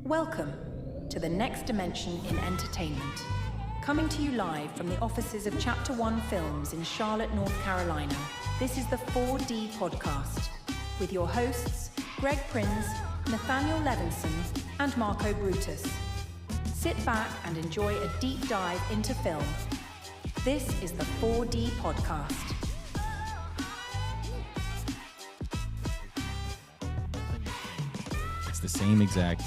Welcome to the next dimension in entertainment. Coming to you live from the offices of Chapter One Films in Charlotte, North Carolina, this is the 4D Podcast with your hosts, Greg Prinz, Nathaniel Levinson, and Marco Brutus. Sit back and enjoy a deep dive into film. This is the 4D Podcast. It's the same exact.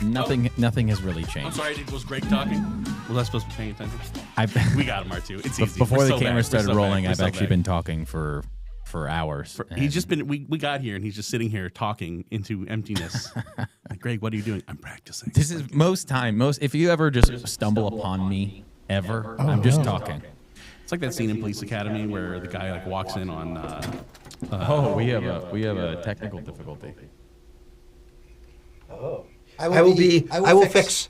Nothing has really changed. I'm sorry, was Greg talking? Was I supposed to be paying attention? We got him, R2. It's easy. Before the camera started rolling, I've actually been talking for hours. He's just been. We got here and he's just sitting here talking into emptiness. Like, Greg, what are you doing? I'm practicing. This is most if you ever just stumble upon me ever, I'm just talking. It's like that scene in Police Academy where the guy like walks in on. We have a technical difficulty. Oh. I will fix.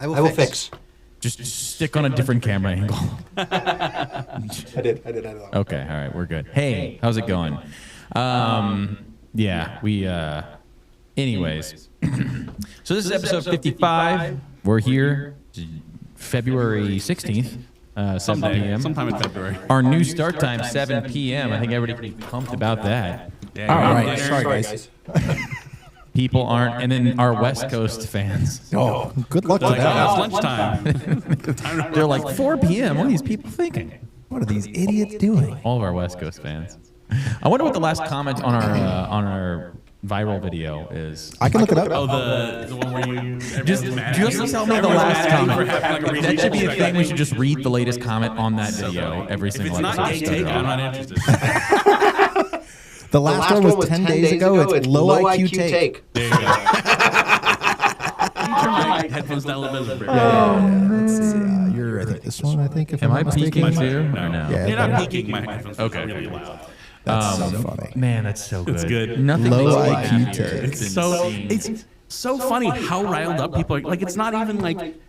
Just stick on a different camera angle. I did. Okay, all right, we're good. Hey, how's it going? Anyways. So this is episode 55. We're here February 16th, 7 p.m. Sometime in February. Our new start time, 7 p.m. I think everybody can be pumped about that. Yeah, all right, sorry guys. People aren't, and then our West Coast fans. Oh, good luck to It's that. lunchtime. They're like 4 p.m. What are these people thinking? What are these idiots doing? All of our West Coast fans. I wonder what the last comment on our viral video is. I can look it up. Oh, the one where you Just tell me the last comment. That should be a thing. We should just read the latest comment on that video every If single it's not episode. gay take, I'm not interested. The last one was 10 days ago. It's low IQ take. There you go. Can you turn my headphones down a little bit? Let's see. You're, I think, this one, I think, if Am I'm I not peeking mistaken. too? Or no? Yeah, You're not peeking. My headphones are really loud. That's so funny. Man, that's so good. It's good. Nothing Low makes me IQ happier. take. It's so funny how riled up people are. Like, it's not even like,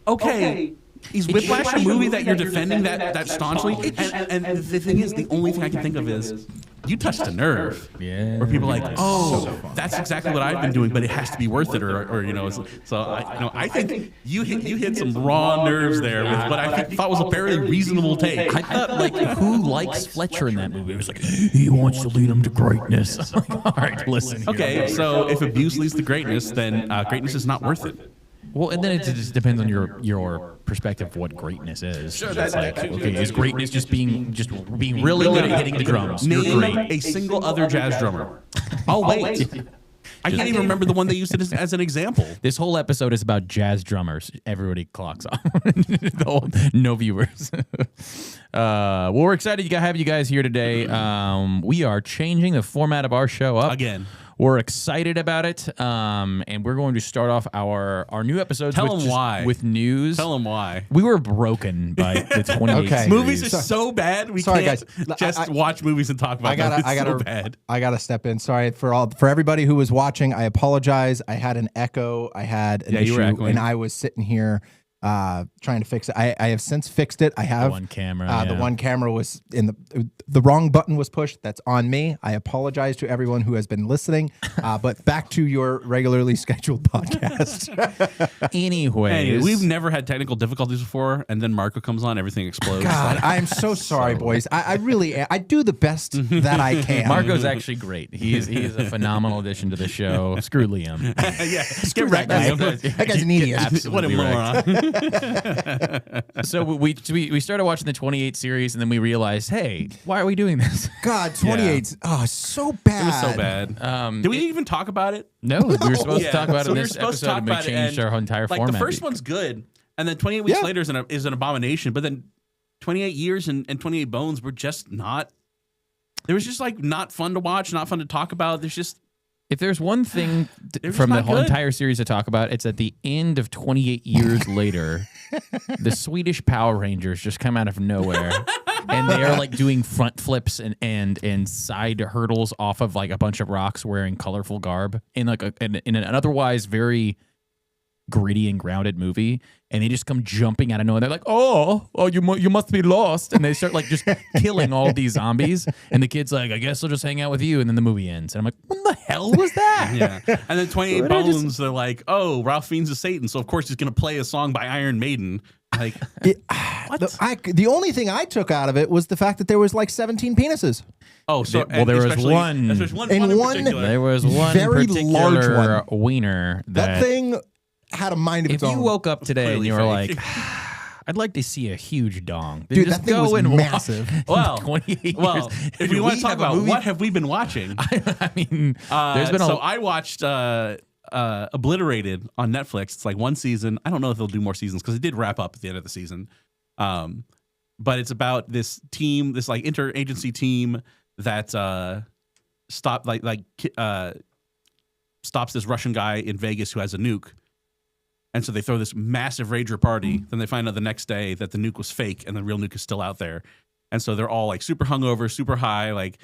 okay, is Whiplash a movie that you're defending that staunchly? And the thing is, the only thing I can think of is you touched a nerve. Yeah. Where people are like, oh, that's exactly what I've been doing, but it has to be worth it, or you know. So I think you hit some raw nerves there with what I thought was a very reasonable take. I thought, like, who likes Fletcher in that movie? It was like, he wants to lead him to greatness. I'm like, all right, listen. Okay, so if abuse leads to greatness, then greatness is not worth it. Well, and then it just depends on your perspective of what greatness is. Sure, It's like, okay, is greatness just being really good at hitting the drums? You're Name great. a single other jazz drummer. I'll wait. I can't even remember the one they used it as an example. This whole episode is about jazz drummers. Everybody clocks off. No viewers. Well, we're excited to have you guys here today. We are changing the format of our show up. Again. We're excited about it, and we're going to start off our new episodes with news. Tell them why. We were broken by the 28 Okay. series. Movies are so bad. We Sorry, can't guys. just watch movies and talk about them. It's so bad. I gotta step in. Sorry for everybody who was watching. I apologize. I had an echo. I had an you were issue, echoing. and I was sitting here trying to fix it. I have since fixed it. I have The one camera. The yeah. one camera was in the wrong button was pushed. That's on me. I apologize to everyone who has been listening. But back to your regularly scheduled podcast. Anyways, Anyway, we've never had technical difficulties before, and then Marco comes on, everything explodes. God, I am so sorry, boys. I really am. I do the best that I can. Marco's actually great. He is a phenomenal addition to the show. Screw Liam. Yeah, Screw get that wrecked, guy. Liam. That guy's an idiot. What a Absolutely moron. So we started watching the 28 series, and then we realized, hey, why are we doing this? God, 28. Oh, so bad. It was so bad. Did we even talk about it? No, we were supposed to talk about so it in we were this supposed to episode, talk and we about it, changed and, our entire like, format. the first one's good, and then 28 weeks Yeah. later is an abomination, but then 28 years and 28 bones were just not. It was just like not fun to watch, not fun to talk about. There's just If there's one thing They're just from the not whole good. entire series to talk about, it's at the end of 28 years later, the Swedish Power Rangers just come out of nowhere, and they are like doing front flips and side hurdles off of like a bunch of rocks, wearing colorful garb in like in an otherwise very gritty and grounded movie, and they just come jumping out of nowhere. They're like, "Oh, you must be lost," and they start like just killing all these zombies. And the kid's like, "I guess I'll just hang out with you," and then the movie ends. And I'm like, "What the hell was that?" Yeah. And then 28 Bones, they're like, "Oh, Ralph Fiennes is Satan, so of course he's gonna play a song by Iron Maiden." Like, what? The only thing I took out of it was the fact that there was like 17 penises. Oh, so Well, there was one. There's one And in one- particular. There was one Very particular large wiener That thing had a mind of If its own. you woke up today and Clearly you were fake. like, "I'd like to see a huge dong," then Dude, just that thing go was and watch massive. Well, 28 well, years. if we want to talk have a about movie- what have we been watching, I mean, there's been a so I watched Obliterated on Netflix. It's like one season. I don't know if they'll do more seasons because it did wrap up at the end of the season. But it's about this team, this like interagency team that stops this Russian guy in Vegas who has a nuke. And so they throw this massive rager party. Then they find out the next day that the nuke was fake and the real nuke is still out there. And so they're all like super hungover, super high, like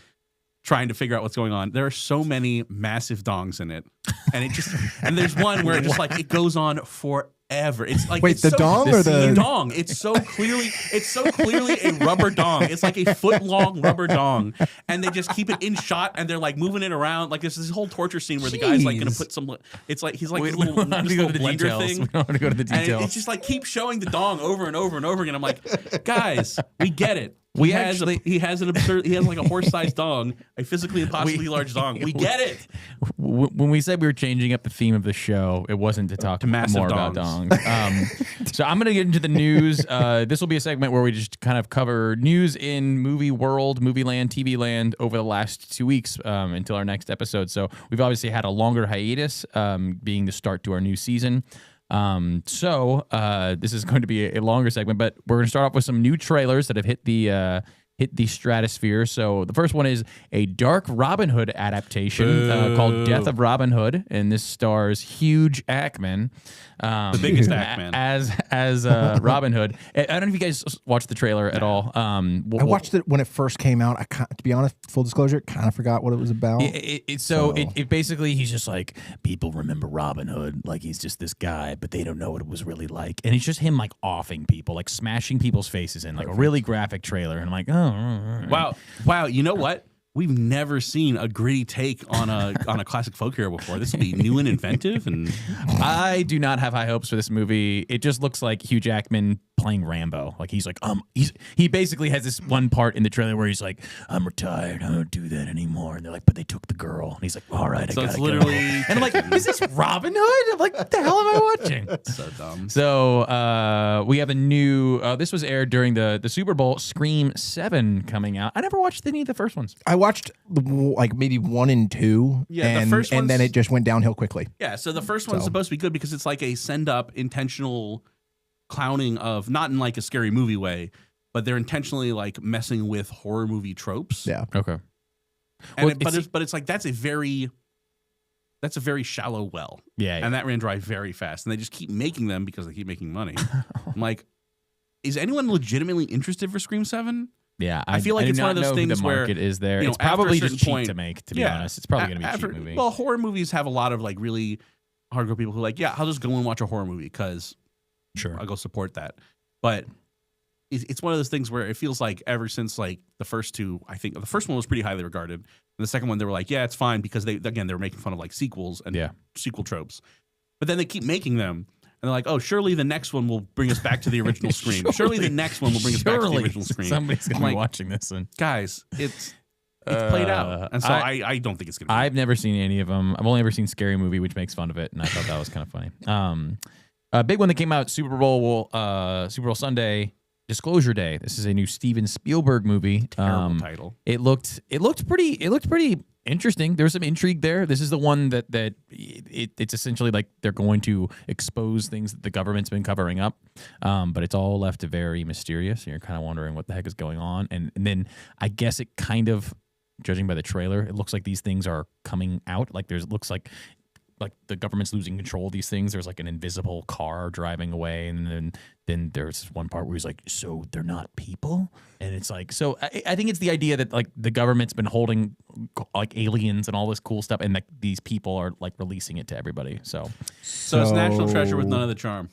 trying to figure out what's going on. There are so many massive dongs in it. And it just, and there's one where it just like, it goes on forever. It's like, Wait, it's the so, dong or the dong? It's so clearly a rubber dong. It's like a foot long rubber dong. And they just keep it in shot and they're like moving it around. Like there's this whole torture scene where the guy's like going to Jeez. put some, it's like, he's like we this don't little, have this to go little to the blender details. thing. We don't want to go to the And details. it's just like keeps showing the dong over and over and over again. I'm like, guys, we get it. We He has an absurd. He has like a horse-sized dong, a physically impossibly large dong. We get it. When we said we were changing up the theme of the show, it wasn't to talk massive more about dongs. So I'm going to get into the news. This will be a segment where we just kind of cover news in movie world, movie land, TV land over the last 2 weeks until our next episode. So we've obviously had a longer hiatus, being the start to our new season. This is going to be a longer segment, but we're going to start off with some new trailers that have hit the stratosphere. So the first one is a dark Robin Hood adaptation called Death of Robin Hood, and this stars Hugh Jackman, The biggest Jackman. as Robin Hood. I don't know if you guys watched the trailer at all. I watched it when it first came out. To be honest, full disclosure, kind of forgot what it was about. It basically, he's just like, people remember Robin Hood like he's just this guy, but they don't know what it was really like. And it's just him like offing people, like smashing people's faces in, like a really graphic trailer. And I'm like, oh, Wow. You know what? We've never seen a gritty take on a classic folk hero before. This will be new and inventive. And I do not have high hopes for this movie. It just looks like Hugh Jackman playing Rambo. Like he's like, he basically has this one part in the trailer where he's like, "I'm retired. I don't do that anymore." And they're like, "But they took the girl." And he's like, "All right, so I it's gotta literally. go." And I'm like, "Is this Robin Hood?" I'm like, "What the hell am I watching?" So dumb. So we have a new. This was aired during the Super Bowl. Scream 7 coming out. I never watched any of the first ones. I watched like maybe 1 and 2, Yeah, the first and then one's- it just went downhill quickly. Yeah, so the first one's supposed to be good because it's like a send-up intentional clowning of, not in like a scary movie way, but they're intentionally like messing with horror movie tropes. Yeah. Okay. And Well, but it's like that's a very shallow well. Yeah. And that ran dry very fast. And they just keep making them because they keep making money. I'm like, is anyone legitimately interested for Scream 7? Yeah, I feel like do it's one not of those know who things the where, market is there. you know, It's probably after a just certain cheap point- to make. To be honest, it's probably going to be a cheap movie. Well, horror movies have a lot of like really hardcore people who are like, yeah, I'll just go and watch a horror movie because Sure. I'll go support that. But it's one of those things where it feels like ever since like the first two, I think the first one was pretty highly regarded. And the second one, they were like, yeah, it's fine because they were making fun of like sequels and sequel tropes. But then they keep making them. And they're like, oh, surely the next one will bring us back to the original Scream. Surely the next one will bring us back to the original Scream. Somebody's going I'm to be like, watching this one. guys, it's played out. And so I don't think it's going to be. I've never seen any of them. I've only ever seen Scary Movie, which makes fun of it, and I thought that was kind of funny. A big one that came out Super Bowl Sunday, Disclosure Day. This is a new Steven Spielberg movie. Terrible title. It looked pretty interesting. There's some intrigue there. This is the one that it's essentially like they're going to expose things that the government's been covering up, but it's all left very mysterious. And you're kind of wondering what the heck is going on. And then I guess it kind of, judging by the trailer, it looks like these things are coming out. Like looks like the government's losing control of these things. There's like an invisible car driving away, and then then there's one part where he's like, so they're not people? And it's like, so I think it's the idea that like the government's been holding like aliens and all this cool stuff, and like these people are like releasing it to everybody. So it's national treasure with none of the charm.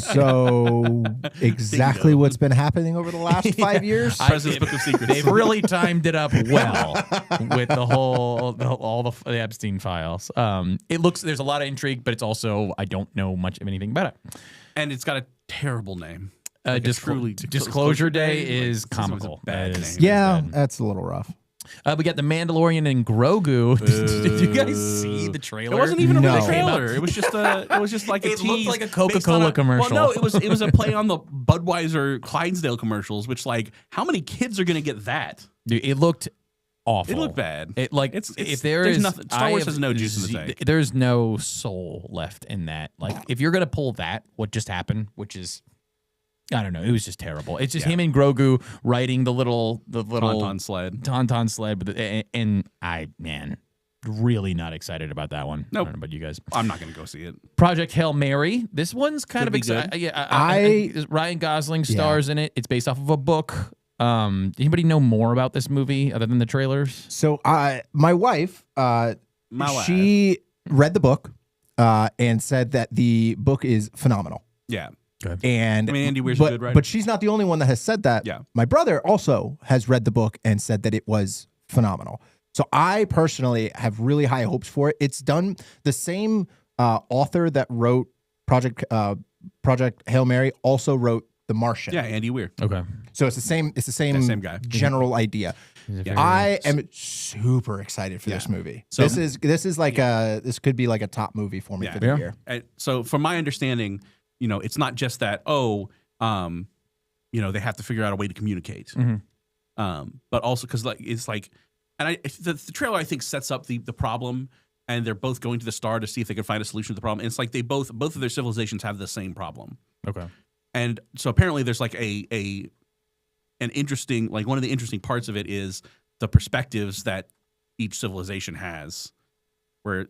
So exactly what's been happening over the last 5 years? President's Book of Secrets. They've really timed it up well with all the Epstein files. There's a lot of intrigue, but it's also, I don't know much of anything about it. And it's got a terrible name. Disclosure Day is comical. Bad name. Yeah, that's a little rough. We got the Mandalorian and Grogu. Did you guys see the trailer? It wasn't even a No. real trailer. It was just like a It tease. looked like a Coca-Cola commercial. Well, no, it was a play on the Budweiser Clydesdale commercials, which like how many kids are going to get that? Dude, it looked awful. It looked bad. It like It's if there there's is nothing. Star Wars has no juice in the tank. There's no soul left in that. Like if you're gonna pull that, what just happened, which is, I don't know, it was just terrible. It's just him and Grogu riding the little Tauntaun sled. and really not excited about that one. Nope. I don't know about you guys. I'm not going to go see it. Project Hail Mary. This one's kind Could of be exciting. good. Yeah, Ryan Gosling stars in it. It's based off of a book. Anybody know more about this movie other than the trailers? So my wife, she read the book and said that the book is phenomenal. Yeah. And I mean, Andy Weir's but, a good writer. But she's not the only one that has said that. Yeah. My brother also has read the book and said that it was phenomenal. So I personally have really high hopes for it. It's done the same author that wrote Project Hail Mary also wrote The Martian. Yeah, Andy Weir. Okay. So it's the same Same guy. general idea. I am super excited for this movie. So- this is like this could be like a top movie for me for the year. And so from my understanding, it's not just that, they have to figure out a way to communicate. But also because the trailer I think sets up the problem, and they're both going to the star to see if they can find a solution to the problem. And it's like they both of their civilizations have the same problem. Okay. And so apparently there's like an interesting, like one of the interesting parts of it is the perspectives that each civilization has, where,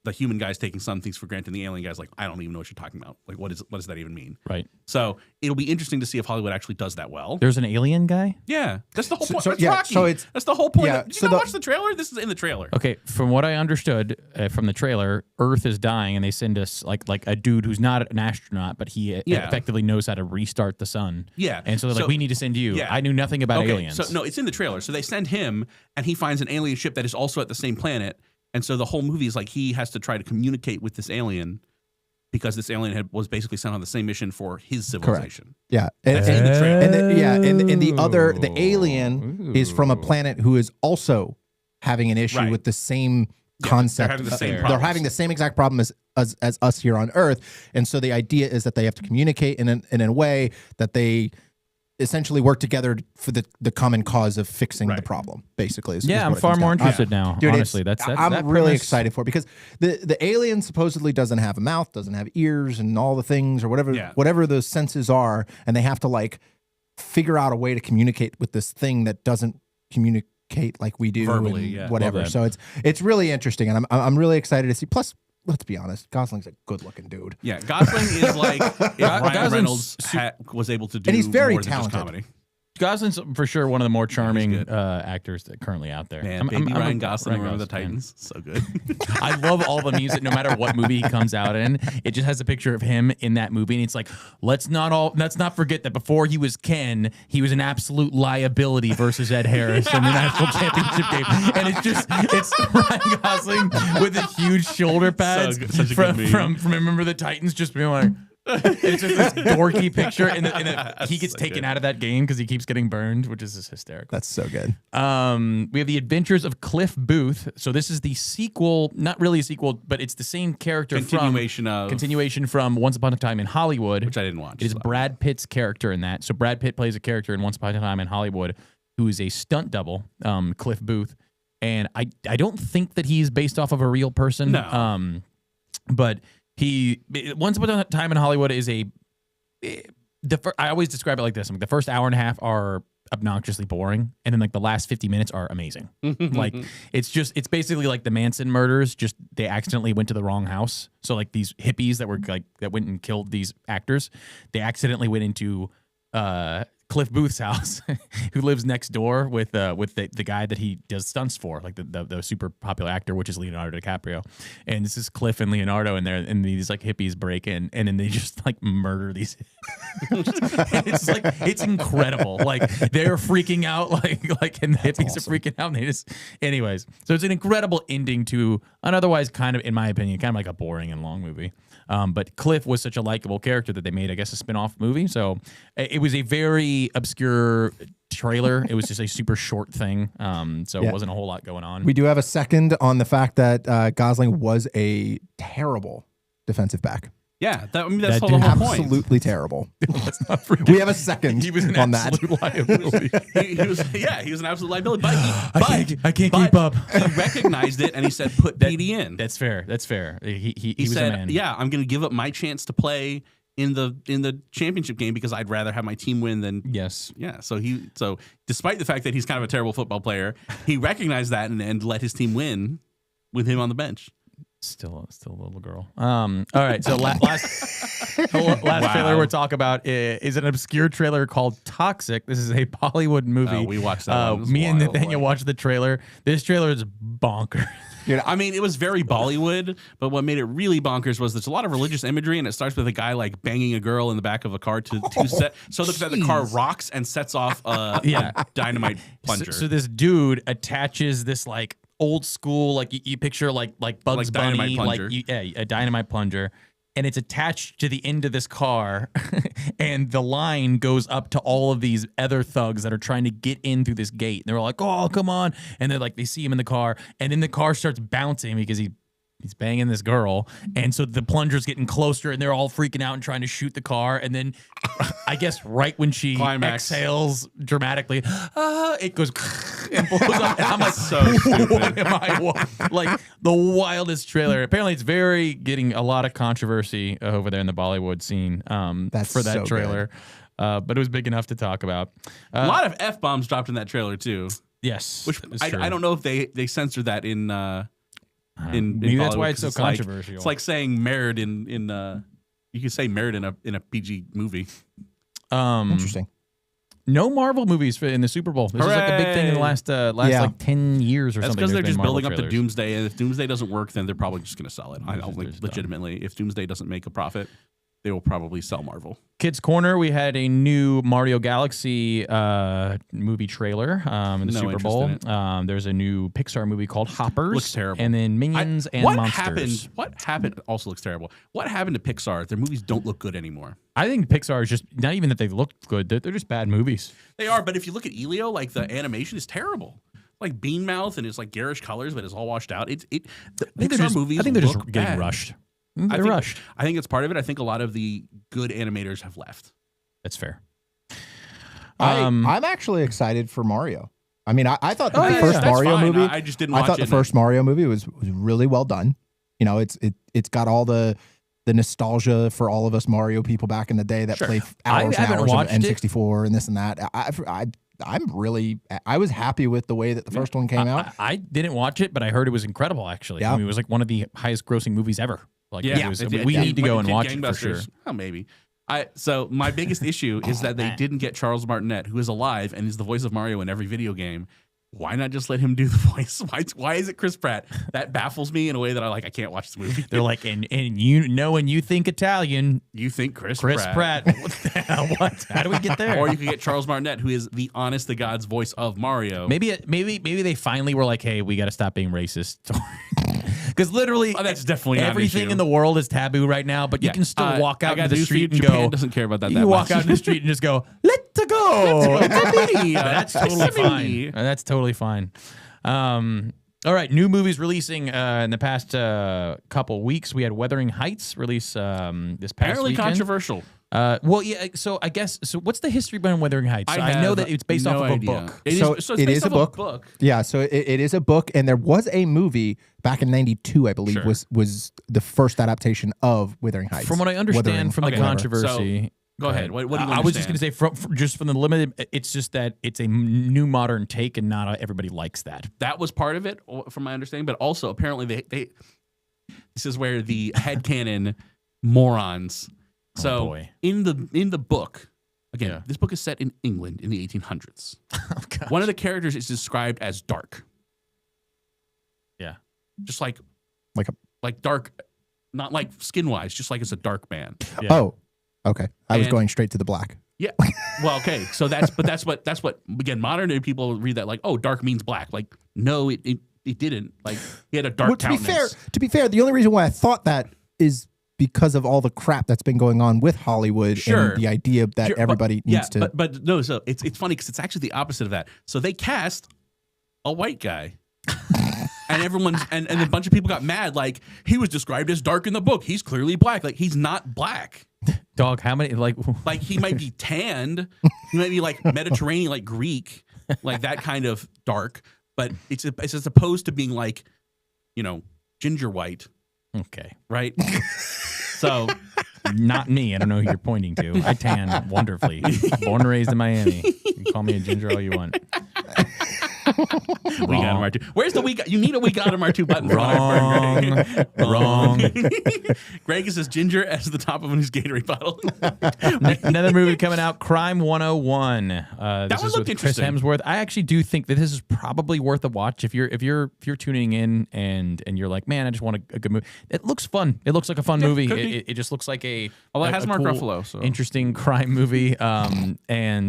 the human guy's taking some things for granted, and the alien guy's like, I don't even know what you're talking about. Like, what does that even mean? Right. So it'll be interesting to see if Hollywood actually does that well. There's an alien guy? Yeah. That's the whole point. so- That's yeah, Rocky. so it's- That's the whole point. yeah, Did you so not the- watch the trailer? This is in the trailer. Okay, from what I understood from the trailer, Earth is dying, and they send us like a dude who's not an astronaut, but he effectively knows how to restart the sun. Yeah. And so they're like, we need to send you. Yeah. I knew nothing about aliens. So no, it's in the trailer. So they send him, and he finds an alien ship that is also at the same planet. And so the whole movie is like he has to try to communicate with this alien because this alien was basically sent on the same mission for his civilization. Yeah. That's in the trailer. And the alien is from a planet who is also having an issue Right. with the same concept. they're having the same they're problems. having the same exact problem as us here on Earth. And so the idea is that they have to communicate in a way that they essentially work together for the common cause of fixing the Right. problem, basically. Yeah, I'm far more interested now. Dude, honestly, that's I'm that really premise- excited for it because the alien supposedly doesn't have a mouth, doesn't have ears, and all the things or whatever those senses are, and they have to like figure out a way to communicate with this thing that doesn't communicate like we do, Verbally, and yeah. whatever. Love So it's really interesting, and I'm really excited to see. Plus, let's be honest, Gosling's a good looking dude. Yeah, Gosling is like if Ryan Gosling's Reynolds was able to do And he's very more than just talented. comedy. Gosling's for sure one of the more charming good. actors that currently out there. Man, baby Ryan a Gosling, Ryan Remember the Gosling fan. Titans, so good. I love all the music, no matter what movie he comes out in. It just has a picture of him in that movie, and it's like, let's not forget that before he was Ken, he was an absolute liability versus Ed Harris in the national championship game, and it's Ryan Gosling with the huge shoulder pads such a good meme. from Remember the Titans, just being like. It's just this dorky picture, and he gets so taken good. out of that game because he keeps getting burned, which is just hysterical. That's so good. We have The Adventures of Cliff Booth. So this is the sequel, not really a sequel, but it's the same character continuation from Once Upon a Time in Hollywood, which I didn't watch. It is so. Brad Pitt's character in that. So Brad Pitt plays a character in Once Upon a Time in Hollywood who is a stunt double, Cliff Booth, and I don't think that he's based off of a real person. No. But Once Upon a Time in Hollywood is I always describe it like this. The first hour and a half are obnoxiously boring, and then like the last 50 minutes are amazing. Like it's basically like the Manson murders, just they accidentally went to the wrong house. So like these hippies that went and killed these actors, they accidentally went into Cliff Booth's house, who lives next door with the guy that he does stunts for, like the super popular actor, which is Leonardo DiCaprio. And this is Cliff and Leonardo in there, and these like hippies break in, and then they just like murder these. It's incredible. Like they're freaking out, and the hippies are freaking out. And they just, anyways. So it's an incredible ending to an otherwise kind of, in my opinion, kind of like a boring and long movie. But Cliff was such a likable character that they made, I guess, a spin-off movie. So it was a very obscure trailer. It was just a super short thing. So it wasn't a whole lot going on. We do have a second on the fact that Gosling was a terrible defensive back. Yeah, that's That the dude- whole point. Absolutely terrible. Let's not forget. We have a second He was an on that. absolute liability. he was an absolute liability. But I can't keep up. He recognized it and he said, "Put Petey in." That's fair. That's fair. He He was said, a man. "Yeah, I'm going to give up my chance to play in the championship game because I'd rather have my team win than." Yes. Yeah, so despite the fact that he's kind of a terrible football player, he recognized that and let his team win with him on the bench. Still a little girl. All right. So last trailer we're talking about is an obscure trailer called Toxic. This is a Bollywood movie. Oh, we watched that one. It was Me and wild. Nathaniel watched the trailer. This trailer is bonkers. I mean, it was very Bollywood, but what made it really bonkers was there's a lot of religious imagery, and it starts with a guy like banging a girl in the back of a car to set so that the car rocks and sets off a dynamite plunger. So this dude attaches this like old school, like you picture like Bugs Like dynamite Bunny, plunger. a dynamite plunger, and it's attached to the end of this car, and the line goes up to all of these other thugs that are trying to get in through this gate. And they're like, "Oh, come on!" And they're like, they see him in the car, and then the car starts bouncing because he's banging this girl, and so the plunger's getting closer, and they're all freaking out and trying to shoot the car. And then, I guess right when she Climax. exhales dramatically, it goes and blows up. And I'm like, So stupid. what am I? Like the wildest trailer. Apparently, it's getting a lot of controversy over there in the Bollywood scene. That's for that so trailer, but it was big enough to talk about. A lot of F-bombs dropped in that trailer too, Yes, which that is true. I don't know if they censored that in Maybe that's why Bollywood, it's so 'cause like- controversial. It's like saying married in you could say married in a PG movie. Interesting. No Marvel movies in the Super Bowl. This is like a big thing in the last Yeah. like 10 years or That's something. because they're There's just been Marvel building up to trailers. Doomsday, and if Doomsday doesn't work, then they're probably just going to sell it. I don't They're think just done. legitimately, if Doomsday doesn't make a profit, they will probably sell Marvel. Kids Corner, we had a new Mario Galaxy movie trailer in the No Super interest Bowl. in it. There's a new Pixar movie called Hoppers. Looks terrible. And then Minions and what Monsters. What happened? Also looks terrible. What happened to Pixar? Their movies don't look good anymore. I think Pixar is just, not even that they look good, they're just bad movies. They are, but if you look at Elio, like the animation is terrible. Like Bean Mouth, and it's like garish colors, but it's all washed out. The Pixar movies. I think they're just look getting bad. rushed. I They're think, rushed. I think it's part of it. I think a lot of the good animators have left. That's fair. I'm actually excited for Mario. I mean, I thought the Oh, yeah, first that's Mario fine. movie. I just didn't I watch thought it. the first Mario movie was really well done. You know, it's got all the nostalgia for all of us Mario people back in the day that Sure. played I hours and haven't hours of watched it. N64 and this and that. I was happy with the way that the first one came out. I didn't watch it, but I heard it was incredible, actually. Yeah. I mean, it was like one of the highest grossing movies ever. Like, Yeah, it was, it did. we Yeah. need to go Went and to watch it for sure. gangbusters. Oh, maybe. So my biggest issue is that they didn't get Charles Martinet, who is alive and is the voice of Mario in every video game. Why not just let him do the voice? Why is it Chris Pratt? That baffles me in a way that I can't watch this movie. They're like, and you know, when you think Italian, You think Chris Pratt. What the hell? What? How do we get there? Or you could get Charles Martinet, who is the honest to God's voice of Mario. maybe they finally were like, hey, we got to stop being racist. Because literally, Oh, that's definitely not an everything issue. in the world is taboo right now. But you Yeah. can still walk I out got into the news for you. street and Japan go. doesn't care about that You that can walk much. out in the street and just go, "Let's go." That's totally Let's go. fine. That's totally fine. All right, new movies releasing in the past couple weeks. We had Wuthering Heights release this past Apparently weekend. controversial. Well, yeah. So I guess. So what's the history behind Wuthering Heights? So I know have that it's based no off of a idea. book. It So it's it based is a off book. Yeah, so it is a book, and there was a movie back in '92, I believe, Sure. was the first adaptation of Wuthering Heights. From what I understand Wuthering, from the okay, controversy, Go ahead. What do you I was just going to understand? say, just from the limited, it's just that it's a new modern take, and not everybody likes that. That was part of it, from my understanding. But also, apparently, they this is where the headcanon morons. So boy. in the book, again, Yeah. this book is set in England in the 1800s. Oh, gosh. One of the characters is described as dark, Yeah. just like a dark, not like skin wise, just like it's a dark man. Yeah. Oh, okay. I was And- going straight to the black. Yeah. Well, okay. So that's what again, modern day people read that like, oh, dark means black. Like, no, it didn't. Like, he had a dark Well, countenance. to be fair, the only reason why I thought that is because of all the crap that's been going on with Hollywood Sure. and the idea that Sure, everybody needs to. But no. So it's funny because it's actually the opposite of that. So they cast a white guy. And everyone's and a bunch of people got mad. Like, he was described as dark in the book. He's clearly black. Like, he's not black. Dog, how many, like Like, he might be tanned. He might be like Mediterranean, like Greek, like that kind of dark. But it's as opposed to being like, ginger white, okay. right? So Not me. I don't know who you're pointing to. I tan wonderfully. Born and raised in Miami. You can call me a ginger all you want. we got him R2. Where's the we got? You need a we got him R2 button. Wrong. Wrong. Greg is as ginger as the top of his Gatorade bottle. Another movie coming out, Crime 101. This one is looked with Chris interesting. Hemsworth. I actually do think that this is probably worth a watch if you're tuning in and you're like, man, I just want a good movie. It looks fun. It looks like a fun movie. could be. It just looks like Although it has Mark cool, Ruffalo, so. interesting crime movie. And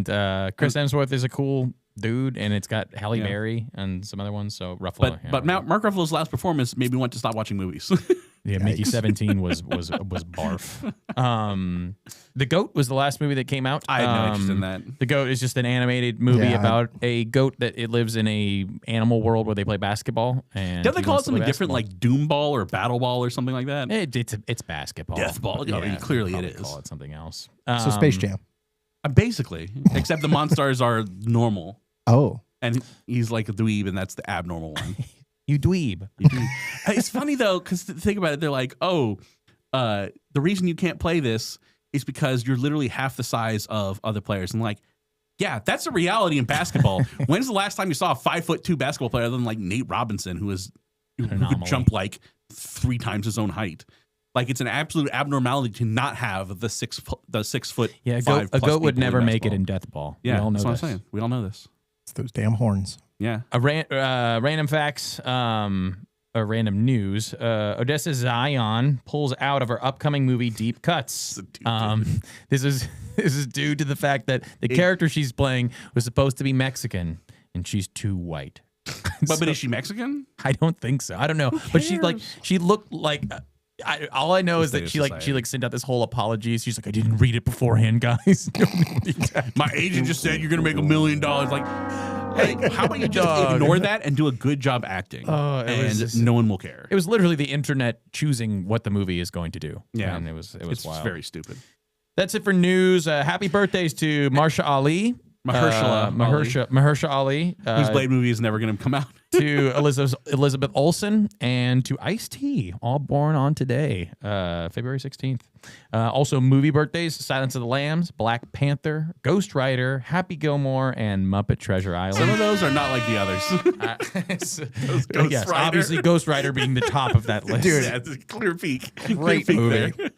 Chris Hemsworth is a cool dude, and it's got Halle Yeah. Berry and some other ones. So Ruffalo. But Mark Ruffalo's last performance made me want to stop watching movies. Yeah, Mickey 17 was barf. The Goat was the last movie that came out. I had no interest in that. The Goat is just an animated movie Yeah, about a goat that it lives in a animal world where they play basketball. And Don't they he call it wants to play something different, basketball. like Doom Ball or Battle Ball or something like that? It's basketball. Death ball. But Yeah, clearly they'd it probably is. Call it something else. So Space Jam. Basically, except the Monstars are normal, Oh, and he's like a dweeb, and that's the abnormal one. You dweeb. It's funny though, because think about it. They're like, oh, the reason you can't play this is because you're literally half the size of other players. And like, yeah, that's a reality in basketball. When's the last time you saw a 5'2" basketball player other than like Nate Robinson, who could anomaly. jump like 3 times his own height? Like, it's an absolute abnormality to not have the 6 foot. Yeah, a 5 goat plus would people in never make it basketball. in Death Ball. Yeah, we all know that's what I'm this. saying. We all know this. it's those damn horns. Yeah. Random facts, or random news. Odessa Zion pulls out of her upcoming movie Deep Cuts. This is due to the fact that the character she's playing was supposed to be Mexican, and she's too white. But is she Mexican? I don't think so. I don't know, but she looked like. All I know is that State of she sent out this whole apology. She's like, I didn't read it beforehand, guys. My agent just said you're gonna make $1 million. Like, hey, how about you just Dog. ignore that and do a good job acting, It was and just- no one will care. It was literally the internet choosing what the movie is going to do. Yeah. and it was It's wild. very stupid. That's it for news. Happy birthdays to Marsha Ali. Mahershala Ali. Whose Blade movie is never gonna come out. To Elizabeth Olsen and to Ice-T, all born on today, February 16th. Also, movie birthdays: Silence of the Lambs, Black Panther, Ghost Rider, Happy Gilmore, and Muppet Treasure Some Island. of those are not like the others. Ghost Yes, Rider. obviously Ghost Rider being the top of that list. Yeah, it's a clear peak. Great Clear peak movie. there.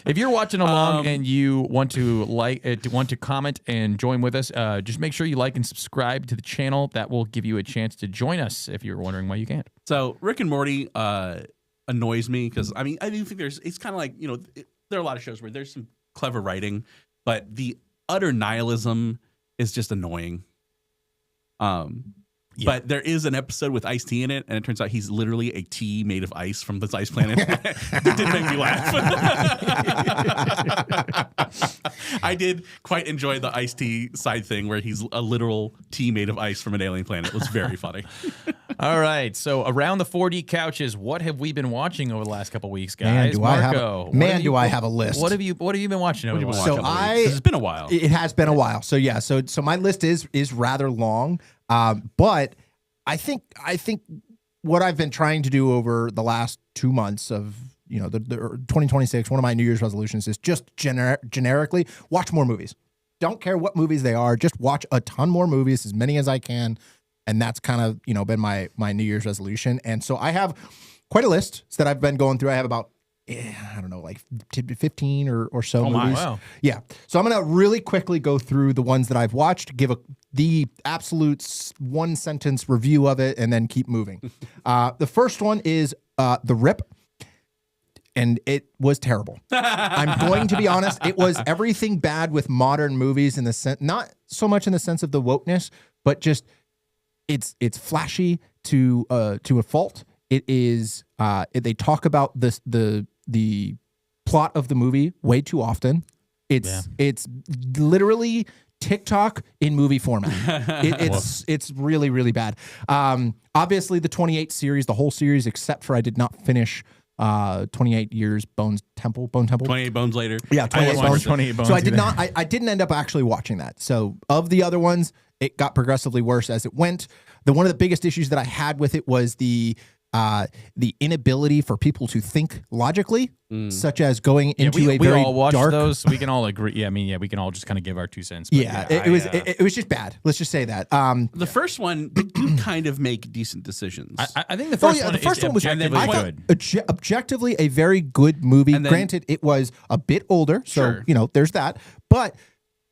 If you're watching along and you want to want to comment and join with us, just make sure you like and subscribe to the channel. That will give you a chance to join us if you're wondering why you can't. So Rick and Morty annoys me because I do think it's kind of like, there are a lot of shows where there's some clever writing, but the utter nihilism is just annoying. But there is an episode with Ice-T in it, and it turns out he's literally a tea made of ice from this ice planet. That did make me laugh. I did quite enjoy the Ice-T side thing where he's a literal tea made of ice from an alien planet. It was very funny. All right, so around the 4D couches, what have we been watching over the last couple weeks, guys? Man, do I have Marco, a- what man, have do I have a list. What have you been watching over the last So couple weeks? I- 'Cause it's been a while. It has been a while. So yeah, so my list is rather long. But I think what I've been trying to do over the last 2 months of the 2026, one of my New Year's resolutions is just generically watch more movies. Don't care what movies they are, just watch a ton more movies, as many as I can. And that's kind of, been my New Year's resolution. And so I have quite a list that I've been going through. I have about, I don't know, like 15 or so movies. Wow. Yeah. So I'm going to really quickly go through the ones that I've watched, give the absolute one sentence review of it, and then keep moving. The first one is The Rip. And it was terrible. I'm going to be honest. It was everything bad with modern movies in the sense, not so much in the sense of the wokeness, but just it's flashy to a fault. It is. They talk about the plot of the movie way too often. It's literally TikTok in movie format. It's really, really bad. Obviously, the 28 series, the whole series, except for I did not finish 28 years Bone Temple. 28 Bones later. Yeah, 28 Bones. So I did not. I didn't end up actually watching that. So of the other ones, it got progressively worse as it went. One of the biggest issues that I had with it was the inability for people to think logically, such as going into we a very all watched dark. those, so we can all agree. Yeah, we can all just kind of give our 2 cents. But It was just bad. Let's just say that. The first one, they do kind of make decent decisions. I think the first one was objectively good. Objectively a very good movie. And then- Granted, it was a bit older, so Sure. there's that. But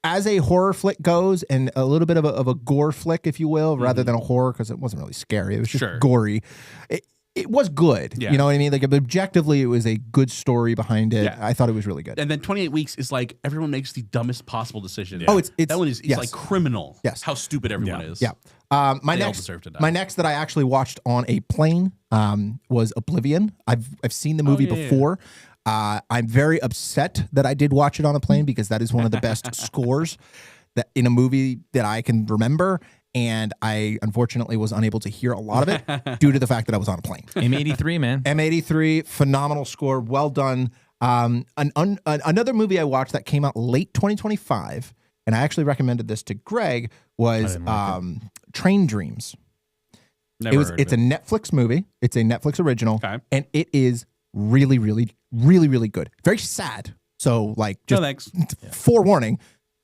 as a horror flick goes, and a little bit of a gore flick, if you will, rather than a horror, because it wasn't really scary. It was just gory. It was good. Yeah. You know what I mean? Like objectively, it was a good story behind it. Yeah. I thought it was really good. And then 28 Weeks is like everyone makes the dumbest possible decision. Oh, it's that one is like criminal. Yes. How stupid everyone is. Yeah. My They all next deserve to die. my next that I actually watched on a plane was Oblivion. I've seen the movie before. I'm very upset that I did watch it on a plane because that is one of the best scores that in a movie that I can remember. And I unfortunately was unable to hear a lot of it due to the fact that I was on a plane. M83, man. M83, phenomenal score, well done. Another movie I watched that came out late 2025, and I actually recommended this to Greg, was Train Dreams. It's a Netflix movie. It's a Netflix original, and it is really, really, really, really good. Very sad. So, like, just forewarning.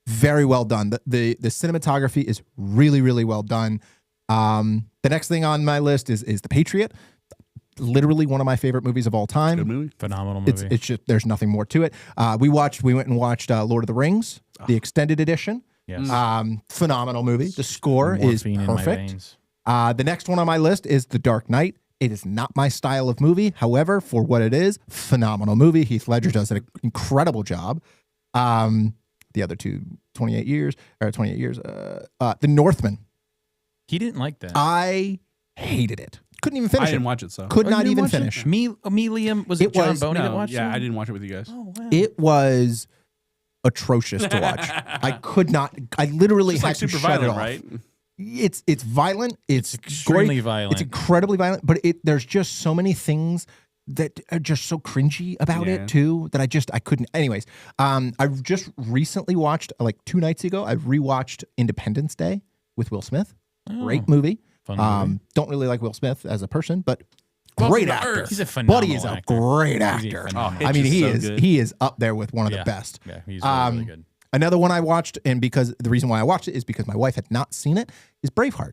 Very well done. The cinematography is really, really well done. The next thing on my list is The Patriot. Literally one of my favorite movies of all time. Good movie. Phenomenal movie. It's just there's nothing more to it. We went and watched Lord of the Rings, the extended edition. Yes. Phenomenal movie. The score is Morphine in my perfect. veins. The next one on my list is The Dark Knight. It is not my style of movie. However, for what it is, phenomenal movie. Heath Ledger does an incredible job. The other two, 28 years. The Northman. He didn't like that. I hated it. Couldn't even finish I didn't it. watch it, so. Could not You even watch it? finish. Liam, was it It John was- Boney that No, watched it? I didn't watch it with you guys. Oh, wow. It was atrocious to watch. I could not. I literally It's had like to super shut it violent, off. right? It's violent. It's extremely gory, violent. It's incredibly violent. But there's just so many things that are just so cringy about Yeah. it too that I couldn't. Anyways, I just recently watched, like 2 nights ago, I rewatched Independence Day with Will Smith. Great movie. Fun movie. Don't really like Will Smith as a person, but Welcome great to actor. Earth. He's a phenomenal Buddy is a actor. great He's a actor. phenomenal I mean, Hitch he is so good. he is up there with one of the best. Yeah, he's really good. Another one I watched, and because the reason why I watched it is because my wife had not seen it, is Braveheart.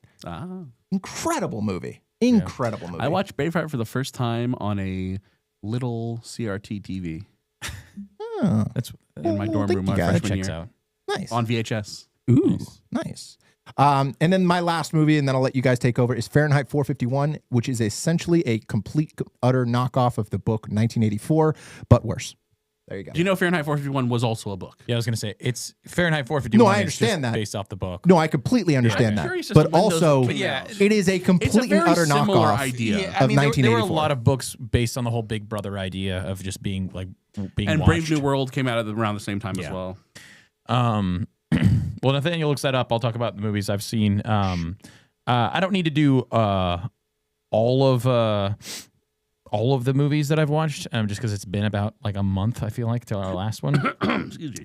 Incredible movie. Incredible movie. I watched Braveheart for the first time on a little CRT TV Oh, That's in my dorm thank room you, my guys. freshman checks year out. nice. on VHS. Ooh, nice. And then my last movie, and then I'll let you guys take over, is Fahrenheit 451, which is essentially a complete, utter knockoff of the book 1984, but worse. There you go. Do you know Fahrenheit 451 was also a book? Yeah, I was gonna say it's Fahrenheit 451. No, I is understand just that. based off the book. No, I completely understand I'm that. curious as But to when those also, came Yeah, out. it is a complete very and utter similar knockoff idea. Yeah, I mean, of there were a 1984. lot of books based on the whole Big Brother idea of just being being And watched. Brave New World came out around the same time as well. Well, Nathaniel looks that up. I'll talk about the movies I've seen. I don't need to do all of the movies that I've watched, just because it's been about like a month, I feel like, till our last one. Excuse me.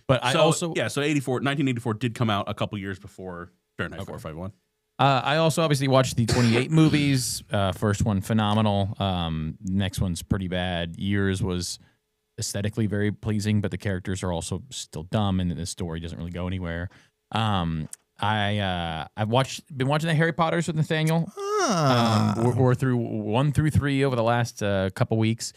But I also 1984 did come out a couple years before Fahrenheit 451. I also obviously watched the 28 movies. First one, phenomenal. Next one's pretty bad. Years was aesthetically very pleasing, but the characters are also still dumb, and the story doesn't really go anywhere. I've been watching the Harry Potters with Nathaniel. We're through 1 through 3 over the last couple weeks.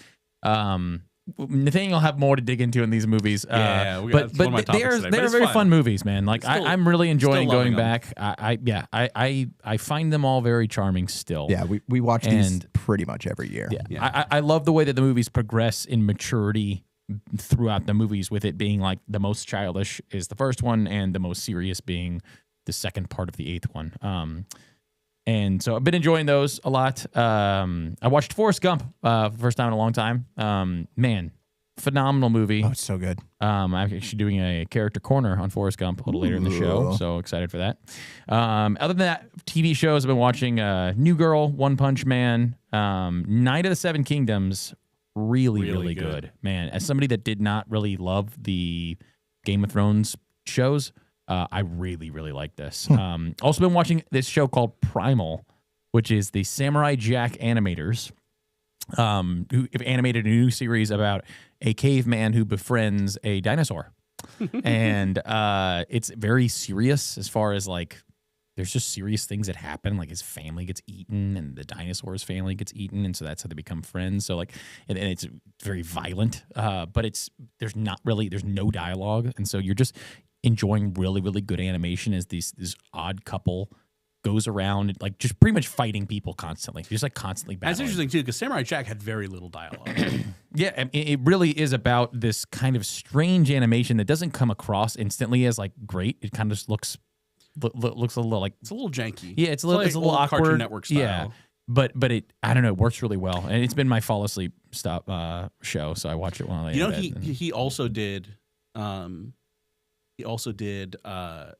Nathaniel will have more to dig into in these movies. But they're very fun movies, man. Like I'm really enjoying going back. I find them all very charming still. Yeah, we watch these pretty much every year. Yeah. I love the way that the movies progress in maturity throughout the movies, with it being like the most childish is the first one and the most serious being the second part of the 8th one. And so I've been enjoying those a lot. I watched Forrest Gump first time in a long time. Man, phenomenal movie. Oh, it's so good. I'm actually doing a character corner on Forrest Gump a little later in the show, so excited for that. Other than that, TV shows, I've been watching New Girl, One Punch Man, Night of the Seven Kingdoms. Really good. Man, as somebody that did not really love the Game of Thrones shows, I really like this. Also been watching this show called Primal, which is the Samurai Jack animators, who have animated a new series about a caveman who befriends a dinosaur. And it's very serious as far as like, there's just serious things that happen. Like his family gets eaten and the dinosaur's family gets eaten. And so that's how they become friends. So like, and it's very violent, but there's no dialogue. And so you're just enjoying really good animation as this odd couple goes around like just pretty much fighting people constantly, just like constantly battling. That's interesting too, because Samurai Jack had very little dialogue. Yeah, it really is about this kind of strange animation that doesn't come across instantly as like great. It kind of just looks a little like, it's a little janky. Yeah, it's a little awkward. Cartoon Network style. Yeah, but it, I don't know, it works really well, and it's been my fall asleep show, so I watch it while I lay in bed. He also did. He also did a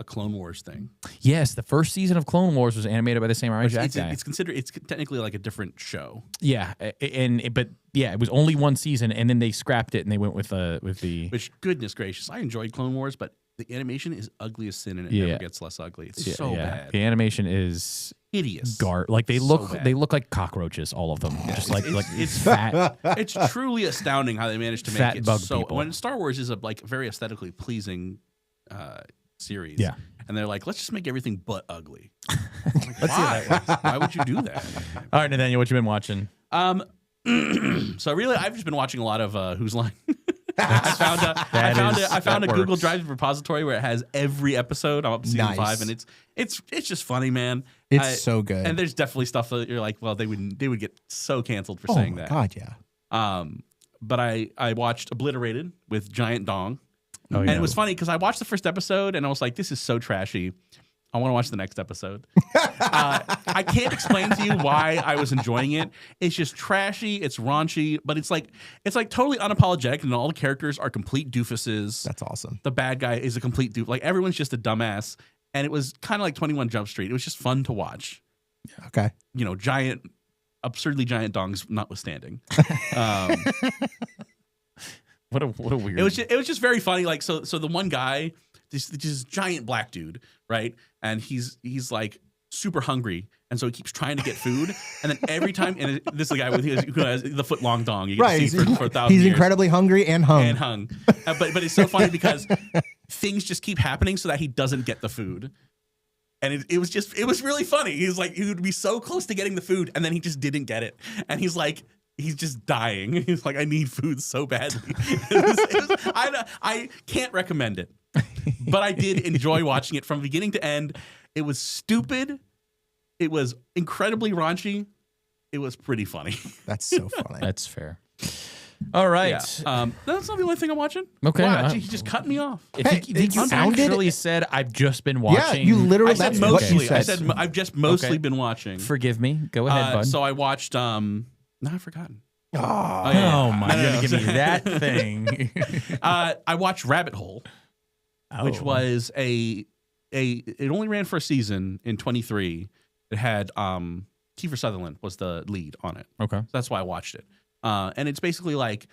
Clone Wars thing. Yes, the first season of Clone Wars was animated by the Samurai Jack guy. It's technically like a different show. Yeah, but it was only one season, and then they scrapped it and they went with the. Which, goodness gracious, I enjoyed Clone Wars, but the animation is ugly as sin, and it never gets less ugly. It's so bad. The animation is hideous. Like they look like cockroaches, all of them. Just like it's fat. It's truly astounding how they managed to make fat it bug so. people. When Star Wars is a like very aesthetically pleasing series, and they're like, let's just make everything but ugly. Like, why? Why would you do that? All right, Nathaniel, what you been watching? So really, I've just been watching a lot of Who's Line. I found a Google Drive repository where it has every episode. I'm up to season 5, and it's just funny, man. It's so good. And there's definitely stuff that you're like, well, they would get so canceled for saying that. God, yeah. But I watched Obliterated with Giant Dong. Oh, and yeah. it was funny because I watched the first episode and I was like, this is so trashy. I want to watch the next episode. I can't explain to you why I was enjoying it. It's just trashy. It's raunchy, but it's like totally unapologetic, and all the characters are complete doofuses. That's awesome. The bad guy is a complete doof. Like everyone's just a dumbass, and it was kind of like 21 Jump Street. It was just fun to watch. Okay. You know, absurdly giant dongs notwithstanding. What a weird. It was just very funny. Like so the one guy, this giant black dude, right? And he's like super hungry, and so he keeps trying to get food. And then every time, and this is the guy who has the foot long dong. You get to see for 1,000 he's years. incredibly hungry and hung. But it's so funny because things just keep happening so that he doesn't get the food. And it was really funny. He would be so close to getting the food, and then he just didn't get it. And he's just dying. He's like, I need food so badly. I can't recommend it, but I did enjoy watching it from beginning to end. It was stupid. It was incredibly raunchy. It was pretty funny. That's so funny. That's fair. All right. Yeah. That's not the only thing I'm watching. Okay. Wow, he just cut me off. I think you actually said I've just been watching. Yeah, you literally. I said mostly. I said I've just mostly been watching. Forgive me. Go ahead, bud. So I watched. No, I've forgotten. Oh my! You're gonna give me that thing. I watched Rabbit Hole, which was it only ran for a season in 23. It had Kiefer Sutherland was the lead on it. Okay, so that's why I watched it. And it's basically like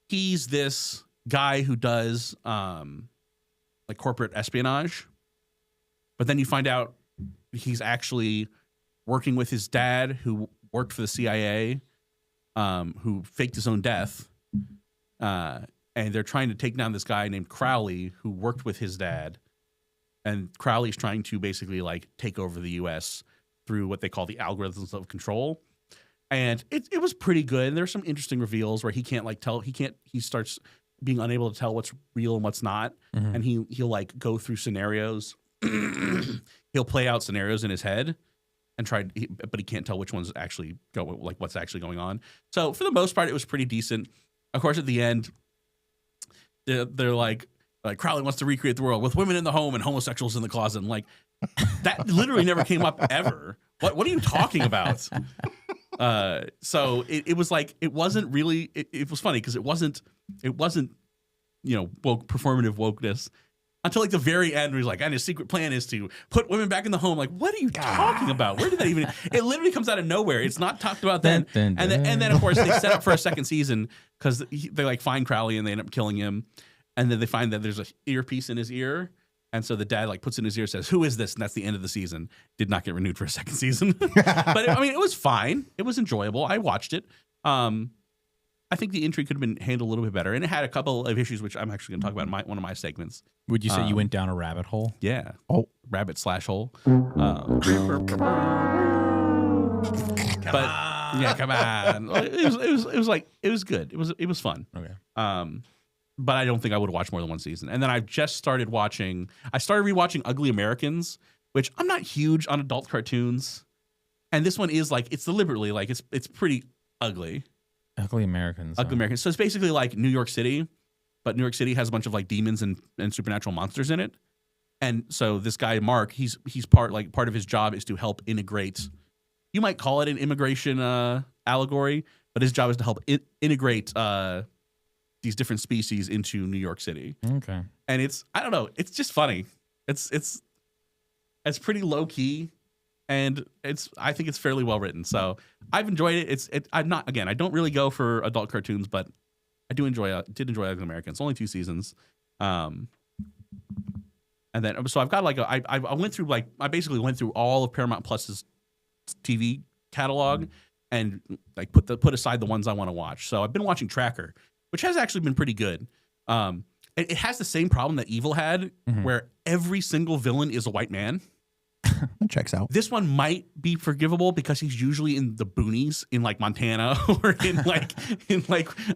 he's this guy who does like corporate espionage, but then you find out he's actually working with his dad, who worked for the CIA, who faked his own death. And they're trying to take down this guy named Crowley, who worked with his dad. And Crowley's trying to basically like take over the U.S. through what they call the algorithms of control. And it was pretty good. And there's some interesting reveals where he can't like tell. He starts being unable to tell what's real and what's not. Mm-hmm. And he'll like go through scenarios. He'll play out scenarios in his head and but he can't tell which ones actually what's actually going on. So for the most part, it was pretty decent. Of course, at the end, they're like Crowley wants to recreate the world with women in the home and homosexuals in the closet. And like that literally never came up ever. What are you talking about? So it was like it wasn't really. It was funny because it wasn't performative wokeness until like the very end where he's like, and his secret plan is to put women back in the home. Like, what are you talking about? Where did that even? It literally comes out of nowhere. It's not talked about then. And then of course they set up for a second season because they like find Crowley and they end up killing him. And then they find that there's an earpiece in his ear. And so the dad like puts it in his ear, says, "Who is this?" And that's the end of the season. Did not get renewed for a second season. But I mean, it was fine. It was enjoyable. I watched it. I think the intrigue could have been handled a little bit better. And it had a couple of issues, which I'm actually going to talk about in one of my segments. Would you say you went down a rabbit hole? Yeah. Oh. Rabbit/hole. But yeah, come on. It was good. It was fun. Okay. But I don't think I would watch more than one season. And then I started rewatching Ugly Americans, which I'm not huge on adult cartoons. And this one is like, it's deliberately like, it's pretty ugly. Ugly Americans. Ugly Americans. So it's basically like New York City, but New York City has a bunch of like demons and supernatural monsters in it. And so this guy, Mark, he's part of his job is to help integrate, you might call it an immigration allegory, but his job is to help integrate these different species into New York City. Okay. And I don't know, it's just funny. It's pretty low key, and I think it's fairly well written. So I've enjoyed it. I don't really go for adult cartoons, but I did enjoy Ugly Americans. Only 2 seasons. And then so I've got like I basically went through all of Paramount Plus's TV catalog and like put aside the ones I want to watch. So I've been watching Tracker, which has actually been pretty good. It has the same problem that Evil had, where every single villain is a white man. That checks out. This one might be forgivable because he's usually in the boonies in like Montana or in like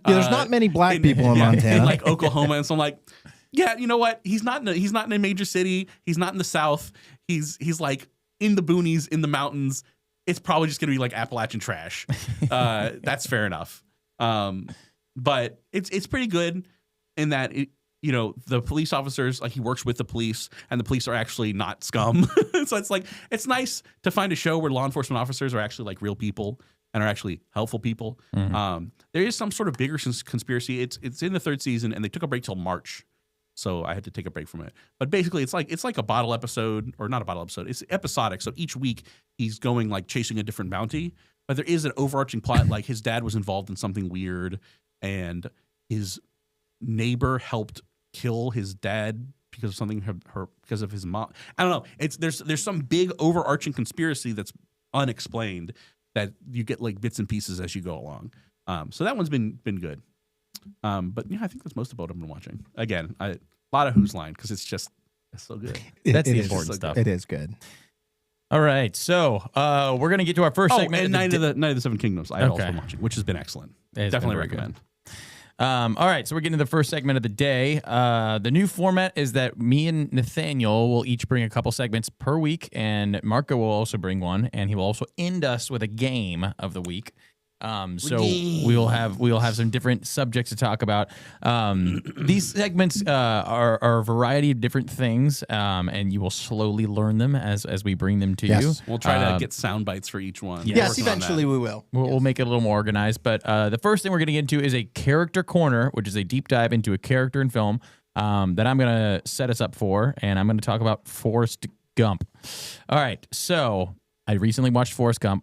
there's not many black people in Montana, in like Oklahoma, and so I'm like, yeah, you know what? He's not in a major city. He's not in the South. He's like in the boonies, in the mountains. It's probably just gonna be like Appalachian trash. That's fair enough. But it's pretty good in that the police officers, like he works with the police, and the police are actually not scum. So it's nice to find a show where law enforcement officers are actually like real people and are actually helpful people. There is some sort of bigger conspiracy. It's in the 3rd season, and they took a break till March, so I had to take a break from it. But basically, it's like a bottle episode, or not a bottle episode. It's episodic. So each week he's going like chasing a different bounty, but there is an overarching plot. Like his dad was involved in something weird, and his neighbor helped kill his dad because of something because of his mom. I don't know. There's some big overarching conspiracy that's unexplained that you get like bits and pieces as you go along. So that one's been good. But yeah, I think that's most of what I've been watching. Again, a lot of Who's Line because it's so good. That's the important stuff. It is good. All right, so we're gonna get to our first segment. And Night of the 7 Kingdoms. I've also been watching, which has been excellent. Definitely recommend. All right, so we're getting to the first segment of the day. The new format is that me and Nathaniel will each bring a couple segments per week, and Marco will also bring one, and he will also end us with a game of the week. So we'll have some different subjects to talk about. These segments are a variety of different things, and you will slowly learn them as we bring them to you. We'll try to get sound bites for each one. Yes, eventually we will. We'll make it a little more organized. But the first thing we're going to get into is a character corner, which is a deep dive into a character in film that I'm going to set us up for, and I'm going to talk about Forrest Gump. All right, so I recently watched Forrest Gump.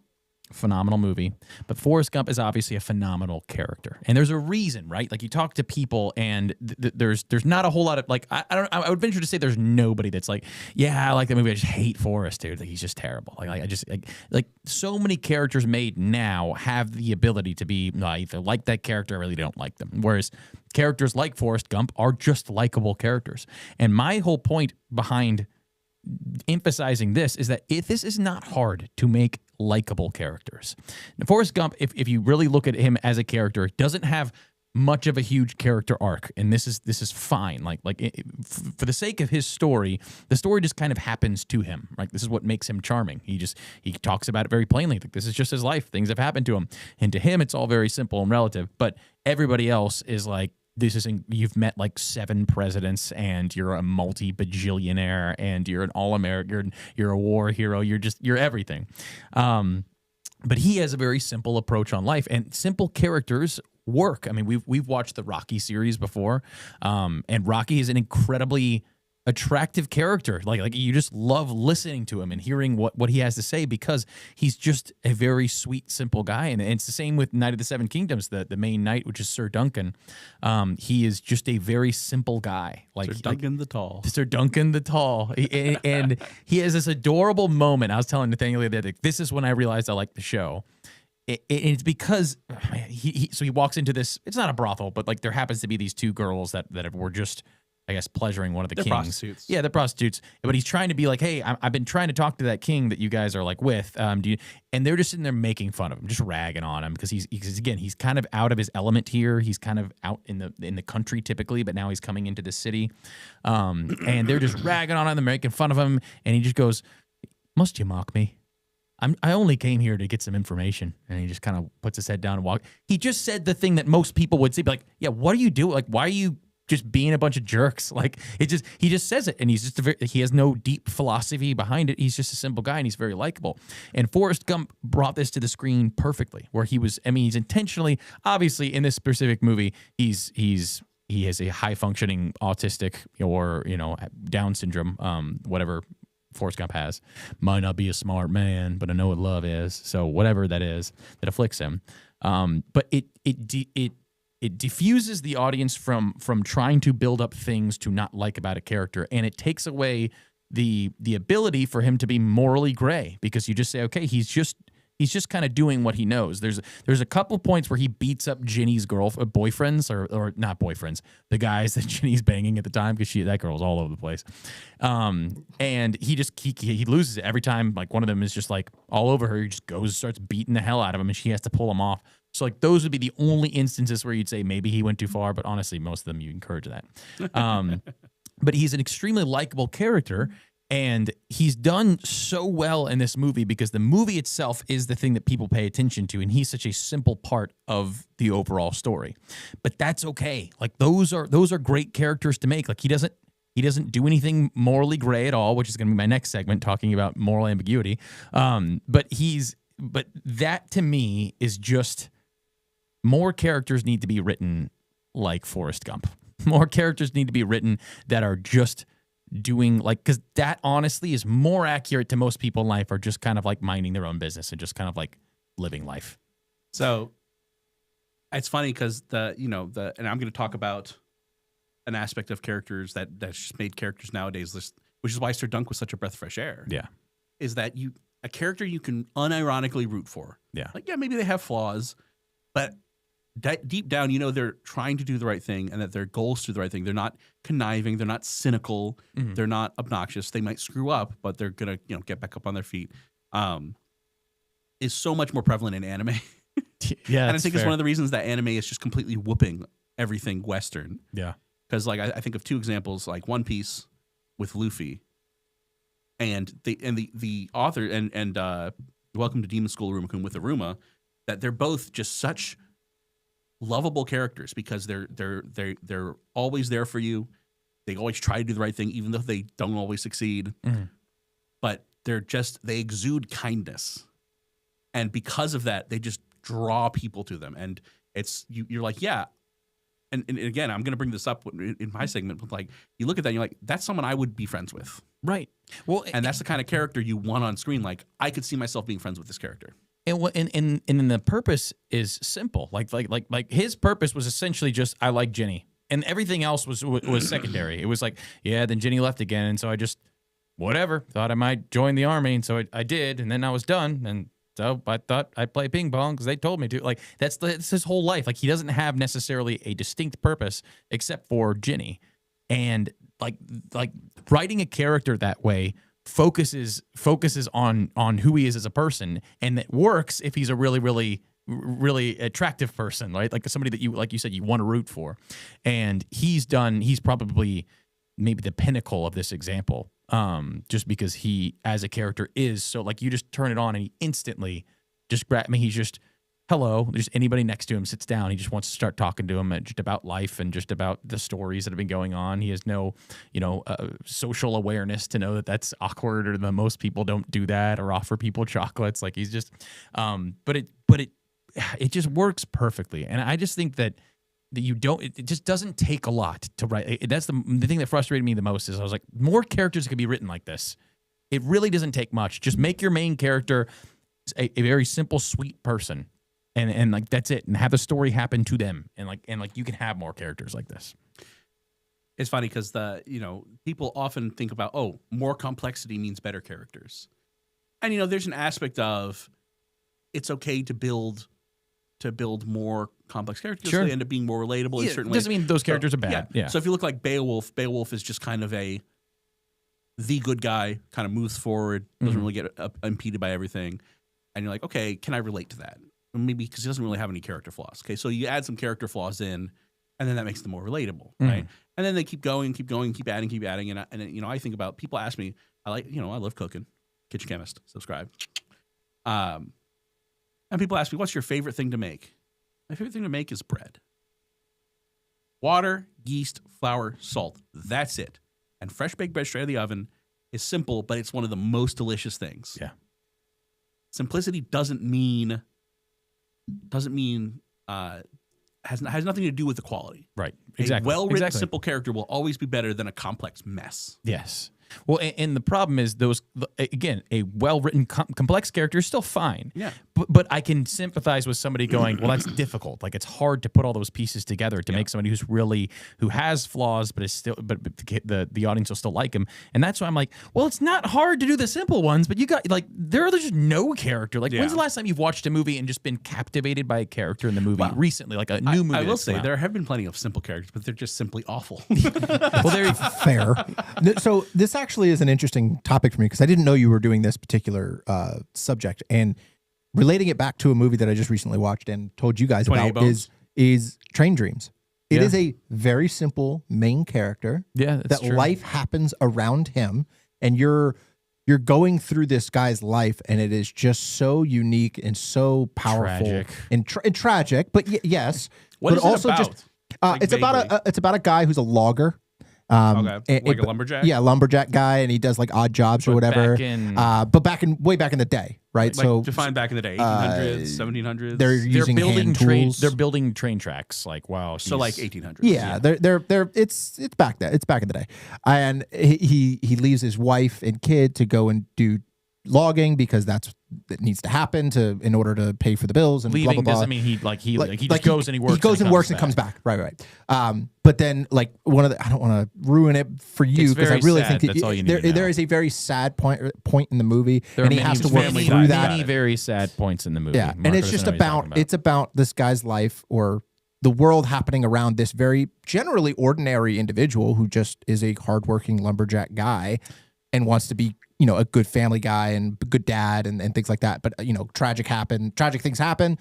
phenomenal movie. But Forrest Gump is obviously a phenomenal character, and there's a reason, right? Like you talk to people, and there's not a whole lot of like I would venture to say there's nobody that's like, yeah, I like the movie. I just hate Forrest, dude. Like he's just terrible. I just like so many characters made now have the ability to be I either like that character, or I really don't like them. Whereas characters like Forrest Gump are just likable characters. And my whole point behind emphasizing this is that this is not hard to make likable characters. Now, Forrest Gump, if you really look at him as a character, doesn't have much of a huge character arc, and this is fine. For the sake of his story, the story just kind of happens to him. Right, this is what makes him charming. He talks about it very plainly. Like this is just his life. Things have happened to him, and to him, it's all very simple and relative. But everybody else is like, you've met like 7 presidents, and you're a multi-bajillionaire, and you're an all-American, you're a war hero, you're everything. But he has a very simple approach on life, and simple characters work. I mean, we've watched the Rocky series before, and Rocky is an incredibly attractive character. Like you just love listening to him and hearing what he has to say, because he's just a very sweet, simple guy. And it's the same with Knight of the Seven Kingdoms, the main knight, which is Sir Duncan. He is just a very simple guy. Like Sir Duncan the Tall. Sir Duncan the Tall. And he has this adorable moment. I was telling Nathaniel the other day, this is when I realized I liked the show. It's because he walks into this, it's not a brothel, but like there happens to be these 2 girls that were just, I guess, pleasuring one of the kings. Prostitutes. Yeah, they're prostitutes. But he's trying to be like, hey, I've been trying to talk to that king that you guys are like with. And they're just sitting there making fun of him, just ragging on him, because he's kind of out of his element here. He's kind of out in the country typically, but now he's coming into the city. And they're just ragging on him, they're making fun of him, and he just goes, "Must you mock me? I only came here to get some information." And he just kind of puts his head down and walks. He just said the thing that most people would say, be like, yeah, what are you doing? Like, why are you just being a bunch of jerks? Like he just says it, and he has no deep philosophy behind it. He's just a simple guy, and he's very likable. And Forrest Gump brought this to the screen perfectly, where he's intentionally, obviously in this specific movie, he has a high functioning autistic or Down syndrome, whatever Forrest Gump has. Might not be a smart man, but I know what love is. So whatever that is that afflicts him, but it diffuses the audience from trying to build up things to not like about a character, and it takes away the ability for him to be morally gray, because you just say, okay, he's just kind of doing what he knows. There's a couple points where he beats up Ginny's boyfriends, or not boyfriends, the guys that Ginny's banging at the time, because that girl's all over the place. And he loses it every time. Like one of them is just like all over her. He just goes and starts beating the hell out of him, and she has to pull him off. So like those would be the only instances where you'd say maybe he went too far, but honestly, most of them you encourage that. But he's an extremely likable character, and he's done so well in this movie because the movie itself is the thing that people pay attention to, and he's such a simple part of the overall story. But that's okay. Like those are great characters to make. Like he doesn't do anything morally gray at all, which is going to be my next segment, talking about moral ambiguity. But that to me is just, more characters need to be written like Forrest Gump. More characters need to be written that are just doing because that honestly is more accurate to most people in life, are just kind of like minding their own business and just kind of like living life. So it's funny because and I'm going to talk about an aspect of characters that's just made characters nowadays, which is why Sir Dunk was such a breath of fresh air. Yeah. Is that a character you can unironically root for. Yeah. Like, yeah, maybe they have flaws, but deep down, they're trying to do the right thing, and that their goals to do the right thing. They're not conniving. They're not cynical. Mm-hmm. They're not obnoxious. They might screw up, but they're going to, get back up on their feet. Is so much more prevalent in anime. Yeah. And I think it's one of the reasons that anime is just completely whooping everything Western. Yeah. Because I think of 2 examples, like One Piece with Luffy, and the author and Welcome to Demon School Aruma-kun with Aruma, that they're both just such lovable characters because they're always there for you. They always try to do the right thing, even though they don't always succeed. Mm-hmm. But they exude kindness, and because of that, they just draw people to them. And it's you're like, yeah. And again, I'm going to bring this up in my segment, but like you look at that, and you're like, that's someone I would be friends with. Right. Well, and that's the kind of character you want on screen. Like, I could see myself being friends with this character. And the purpose is simple. Like his purpose was essentially just I like Jenny, and everything else was secondary. It was like, yeah, then Jenny left again, and so I just whatever thought I might join the army, and so I did, and then I was done, and so I thought I'd play ping pong because they told me to. Like that's his whole life. Like he doesn't have necessarily a distinct purpose except for Jenny, and like writing a character that way focuses on who he is as a person, and it works if he's a really attractive person, right? Like somebody that you said you want to root for, and he's probably maybe the pinnacle of this example, just because he as a character is so like you just turn it on and he instantly just he's just hello, there's anybody next to him sits down, he just wants to start talking to him just about life and just about the stories that have been going on. He has no social awareness to know that that's awkward or that most people don't do that or offer people chocolates. Like he's just but it just works perfectly, and I just think that it just doesn't take a lot to write. That's the thing that frustrated me the most is I was like, more characters could be written like this. It really doesn't take much. Just make your main character a very simple, sweet person, and like that's it, and have the story happen to them, and like you can have more characters like this. It's funny because people often think about more complexity means better characters, and there's an aspect of it's okay to build more complex characters. Sure. So they end up being more relatable in certain ways. Doesn't mean those characters are bad. Yeah. So if you look like Beowulf is just kind of the good guy, kind of moves forward, doesn't really get impeded by everything. And you're like, okay, can I relate to that? Maybe because he doesn't really have any character flaws. Okay, so you add some character flaws in, and then that makes them more relatable, right? And then they keep going, keep adding. And I think about, people ask me, I love cooking, Kitchen Chemist, subscribe. And people ask me, what's your favorite thing to make? My favorite thing to make is bread. Water, yeast, flour, salt. That's it. And fresh baked bread straight out of the oven is simple, but it's one of the most delicious things. Yeah. Simplicity has nothing to do with the quality. Right. Exactly. A well-written, simple character will always be better than a complex mess. Yes. Well, and the problem is a well-written, complex character is still fine. Yeah. But I can sympathize with somebody going, well, that's difficult. Like it's hard to put all those pieces together to make somebody who has flaws, but is still, but the audience will still like him. And that's why I'm like, well, it's not hard to do the simple ones, but you got there's just no character. Like when's the last time you've watched a movie and just been captivated by a character in the movie recently, like a new movie? I will say there have been plenty of simple characters, but they're just simply awful. Well, there fair. So this actually is an interesting topic for me because I didn't know you were doing this particular subject, and relating it back to a movie that I just recently watched and told you guys about is Train Dreams. It is a very simple main character. Yeah, that's that true. Life happens around him, and you're going through this guy's life, and it is just so unique and so powerful, tragic. and tragic. But yes, What but is it also about? just it's about a guy who's a logger. Okay. Like a lumberjack? Yeah, lumberjack guy, and he does like odd jobs or whatever. Way back in the day, right? Like, define back in the day, 1800s, 1700s. They're using hand tools. They're building train tracks. Like wow. So like 1800s. Yeah, they're it's back there. It's back in the day, and he leaves his wife and kid to go and do logging because that needs to happen in order to pay for the bills and leaving blah blah blah. doesn't mean he just goes and he works. He goes and works and comes back. Right. But then like I don't want to ruin it for you because I really think that's all you need to know. There is a very sad point in the movie, and he has to work through that. Many very sad points in the movie. Yeah, and it's just about this guy's life or the world happening around this very generally ordinary individual who just is a hardworking lumberjack guy and wants to be a good family guy and good dad and things like that. But, tragic things happen.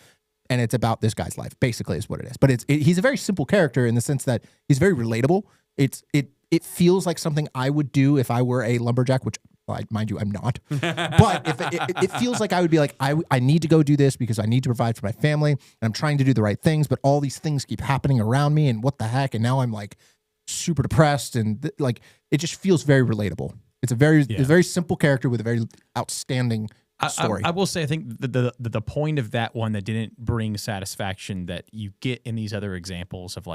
And it's about this guy's life, basically, is what it is. But he's a very simple character in the sense that he's very relatable. It feels like something I would do if I were a lumberjack, which, mind you, I'm not. But if it feels like I would be like, I need to go do this because I need to provide for my family and I'm trying to do the right things, but all these things keep happening around me and what the heck? And now I'm like super depressed and it just feels very relatable. It's a very simple character with a very outstanding story. I will say, I think the point of that one that didn't bring satisfaction that you get in these other examples of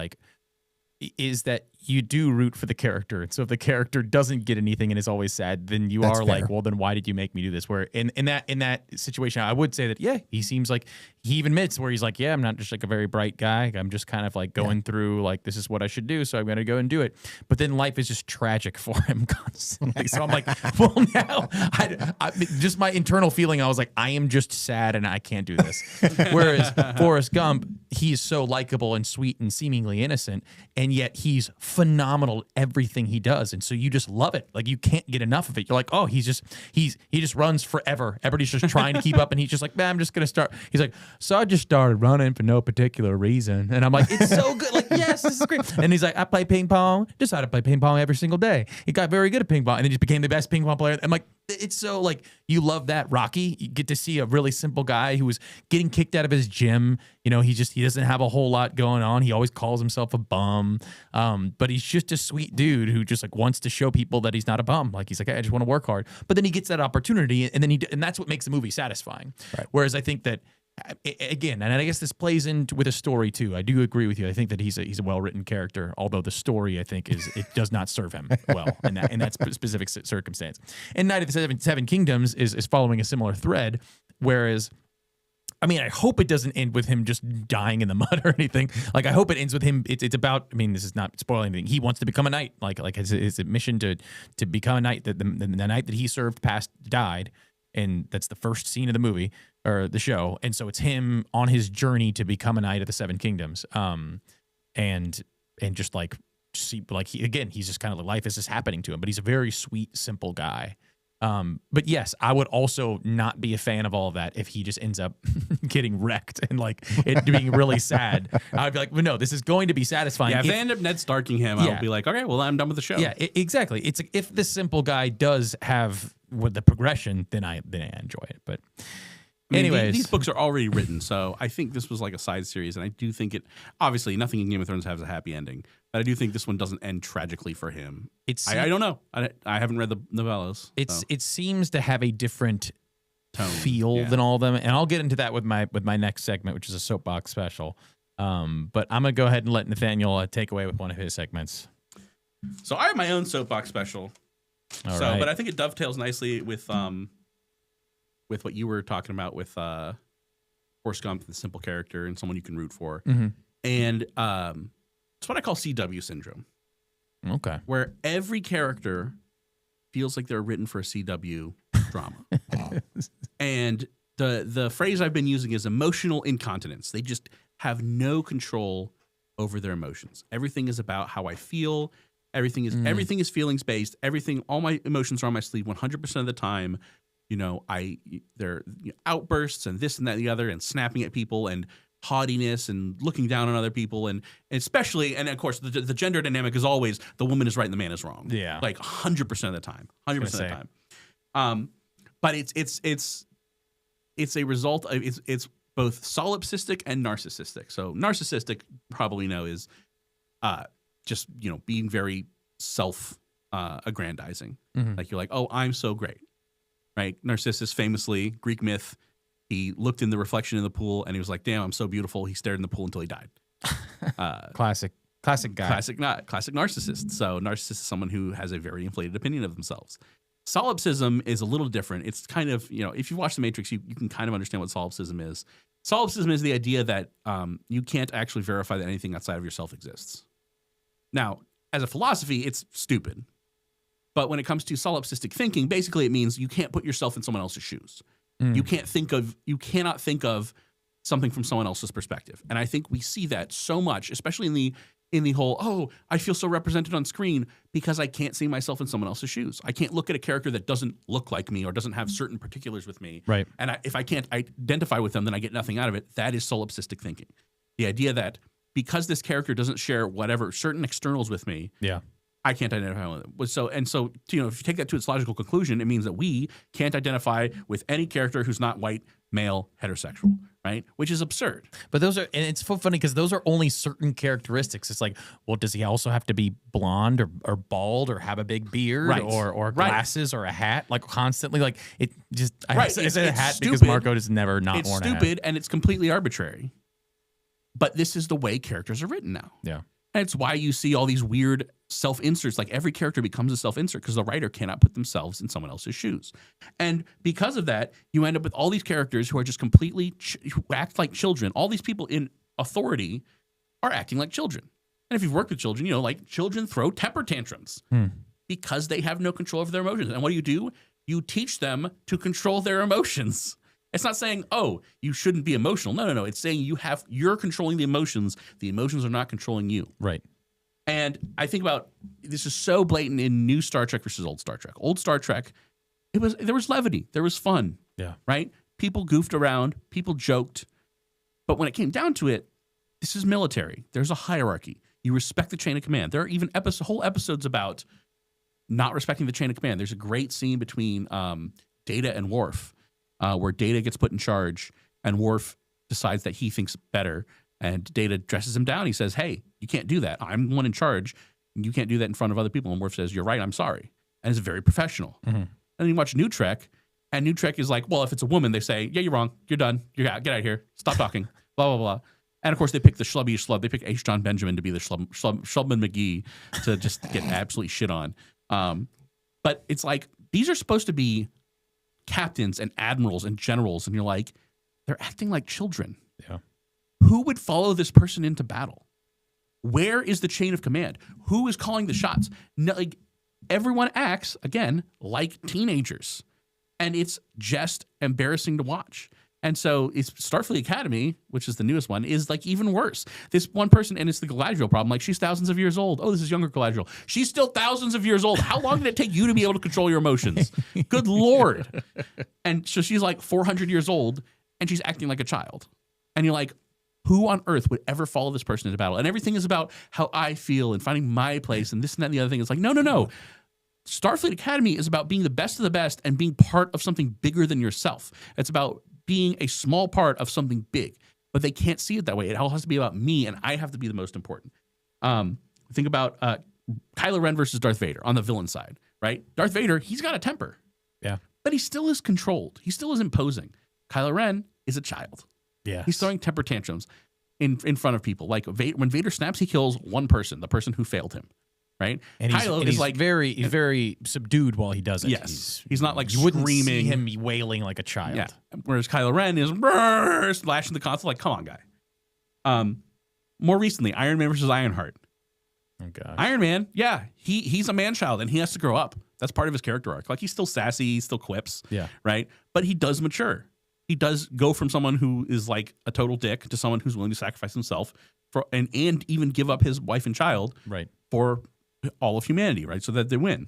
is that you do root for the character. And so if the character doesn't get anything and is always sad, then you That's are fair. like, well, then why did you make me do this? Where in that situation, I would say that, yeah, he seems like he even admits where he's like, yeah, I'm not just like a very bright guy. I'm just kind of like going through like, this is what I should do. So I'm going to go and do it. But then life is just tragic for him constantly. So I'm like, well, now I just my internal feeling, I was like, I am just sad and I can't do this. Whereas Forrest Gump, he's so likable and sweet and seemingly innocent, and yet he's phenomenal at everything he does, and so you just love it. Like you can't get enough of it. You're like, oh, he just runs forever. Everybody's just trying to keep up, and he's just like, man, I'm just gonna start. He's like, so I just started running for no particular reason, and I'm like, it's so good. Like, yes, this is great. And he's like, I play ping pong. Decided to play ping pong every single day. He got very good at ping pong, and then just became the best ping pong player. I'm like, it's so like you love that. Rocky, you get to see a really simple guy who was getting kicked out of his gym. You know, he doesn't have a whole lot going on. He always calls himself a bum, but he's just a sweet dude who just like wants to show people that he's not a bum. Like he's like, hey, I just want to work hard. But then he gets that opportunity, and then and that's what makes the movie satisfying. Right. Whereas I think that again, and I guess this plays into with a story too. I do agree with you. I think that he's a well written character, although the story I think it does not serve him well in that specific circumstance. And Night of the Seven Kingdoms is following a similar thread, whereas. I mean, I hope it doesn't end with him just dying in the mud or anything. Like, I hope it ends with him. It's about. I mean, this is not spoiling anything. He wants to become a knight. Like his mission to become a knight. The knight that he served died, and that's the first scene of the movie or the show. And so it's him on his journey to become a knight of the Seven Kingdoms. And just like see, like he's just kind of like life is just happening to him. But he's a very sweet, simple guy. But yes, I would also not be a fan of all of that if he just ends up getting wrecked and like it being really sad. I'd be like, well, no, this is going to be satisfying. Yeah, if they end up Ned Starking him, I would be like, okay, well, I'm done with the show. Yeah, exactly. It's like, if the simple guy does have with the progression, then I enjoy it. But anyways, these books are already written, so I think this was like a side series, and I do think it. Obviously, nothing in Game of Thrones has a happy ending, but I do think this one doesn't end tragically for him. I don't know. I haven't read the novellas. It seems to have a different tone feel than all of them, and I'll get into that with my next segment, which is a soapbox special. But I'm gonna go ahead and let Nathaniel take away with one of his segments. So I have my own soapbox special. All right. But I think it dovetails nicely with what you were talking about with Forrest Gump, the simple character and someone you can root for. Mm-hmm. And it's what I call CW syndrome. Okay. Where every character feels like they're written for a CW drama. And the phrase I've been using is emotional incontinence. They just have no control over their emotions. Everything is about how I feel. Everything is feelings based. All my emotions are on my sleeve 100% of the time. You know, there outbursts and this and that and the other, and snapping at people and haughtiness and looking down on other people, and especially, and of course the gender dynamic is always the woman is right and the man is wrong. Yeah, like 100% of the time, 100% of the time. But it's a result of it's both solipsistic and narcissistic. So narcissistic, probably know, is just being very self aggrandizing. Mm-hmm. Like you're like, oh, I'm so great. Right? Narcissus, famously, Greek myth, he looked in the reflection in the pool and he was like, damn, I'm so beautiful. He stared in the pool until he died. Classic guy. Classic narcissist. So narcissist is someone who has a very inflated opinion of themselves. Solipsism is a little different. It's kind of, if you watch The Matrix, you can kind of understand what solipsism is. Solipsism is the idea that you can't actually verify that anything outside of yourself exists. Now, as a philosophy, it's stupid. But when it comes to solipsistic thinking, basically it means you can't put yourself in someone else's shoes. You cannot think of something from someone else's perspective. And I think we see that so much, especially in the whole, oh, I feel so represented on screen because I can't see myself in someone else's shoes. I can't look at a character that doesn't look like me or doesn't have certain particulars with me. Right. And if I can't identify with them, then I get nothing out of it. That is solipsistic thinking. The idea that because this character doesn't share whatever certain externals with me, I can't identify with them. So if you take that to its logical conclusion, it means that we can't identify with any character who's not white, male, heterosexual, right? Which is absurd. But and it's so funny because those are only certain characteristics. It's like, well, does he also have to be blonde or bald or have a big beard or glasses or a hat? Like constantly, like it just. I say a hat stupid. Because Marco has never not it's worn a hat. It's stupid and it's completely arbitrary. But this is the way characters are written now. Yeah. And it's why you see all these weird self-inserts. Like every character becomes a self-insert because the writer cannot put themselves in someone else's shoes. And because of that, you end up with all these characters who are just completely, who act like children. All these people in authority are acting like children. And if you've worked with children, you know, like children throw temper tantrums because they have no control over their emotions. And what do? You teach them to control their emotions. It's not saying, oh, you shouldn't be emotional. No. It's saying you're controlling the emotions. The emotions are not controlling you. Right. And I think about, this is so blatant in new Star Trek versus old Star Trek. Old Star Trek, there was levity. There was fun. Yeah. Right? People goofed around. People joked. But when it came down to it, this is military. There's a hierarchy. You respect the chain of command. There are even whole episodes about not respecting the chain of command. There's a great scene between Data and Worf, where Data gets put in charge and Worf decides that he thinks better, and Data dresses him down. He says, hey, you can't do that. I'm the one in charge. You can't do that in front of other people. And Worf says, you're right, I'm sorry. And it's very professional. Mm-hmm. And then you watch New Trek, and New Trek is like, well, if it's a woman, they say, yeah, you're wrong. You're done. Get out of here. Stop talking. Blah, blah, blah. And of course, they pick the schlubby schlub. They pick H. John Benjamin to be the Schlubman McGee to just get absolutely shit on. But it's like, these are supposed to be captains and admirals and generals, and you're like, they're acting like children. Yeah. Who would follow this person into battle? Where is the chain of command? Who is calling the shots? No, like, everyone acts, again, like teenagers. And it's just embarrassing to watch. And so it's Starfleet Academy, which is the newest one, is like even worse. This one person, and it's the Galadriel problem. Like, she's thousands of years old. Oh, this is younger Galadriel. She's still thousands of years old. How long did it take you to be able to control your emotions? Good Lord. And so she's like 400 years old, and she's acting like a child. And you're like, who on earth would ever follow this person into battle? And everything is about how I feel and finding my place and this and that and the other thing. It's like, no. Starfleet Academy is about being the best of the best and being part of something bigger than yourself. It's about being a small part of something big, but they can't see it that way. It all has to be about me, and I have to be the most important. Think about Kylo Ren versus Darth Vader on the villain side, right? Darth Vader, he's got a temper. Yeah. But he still is controlled. He still is imposing. Kylo Ren is a child. Yeah. He's throwing temper tantrums in front of people. Like when Vader snaps, he kills one person, the person who failed him. Right, and Kylo he's is like very subdued while he does it. Yes, he's not like you screaming. Wouldn't see him wailing like a child. Yeah, whereas Kylo Ren is slashing the console like, come on, guy. More recently, Iron Man versus Ironheart. Oh gosh. Iron Man, yeah, he's a man child and he has to grow up. That's part of his character arc. Like, he's still sassy, he still quips. Yeah, right. But he does mature. He does go from someone who is like a total dick to someone who's willing to sacrifice himself for and even give up his wife and child. Right. For all of humanity, right? So that they win.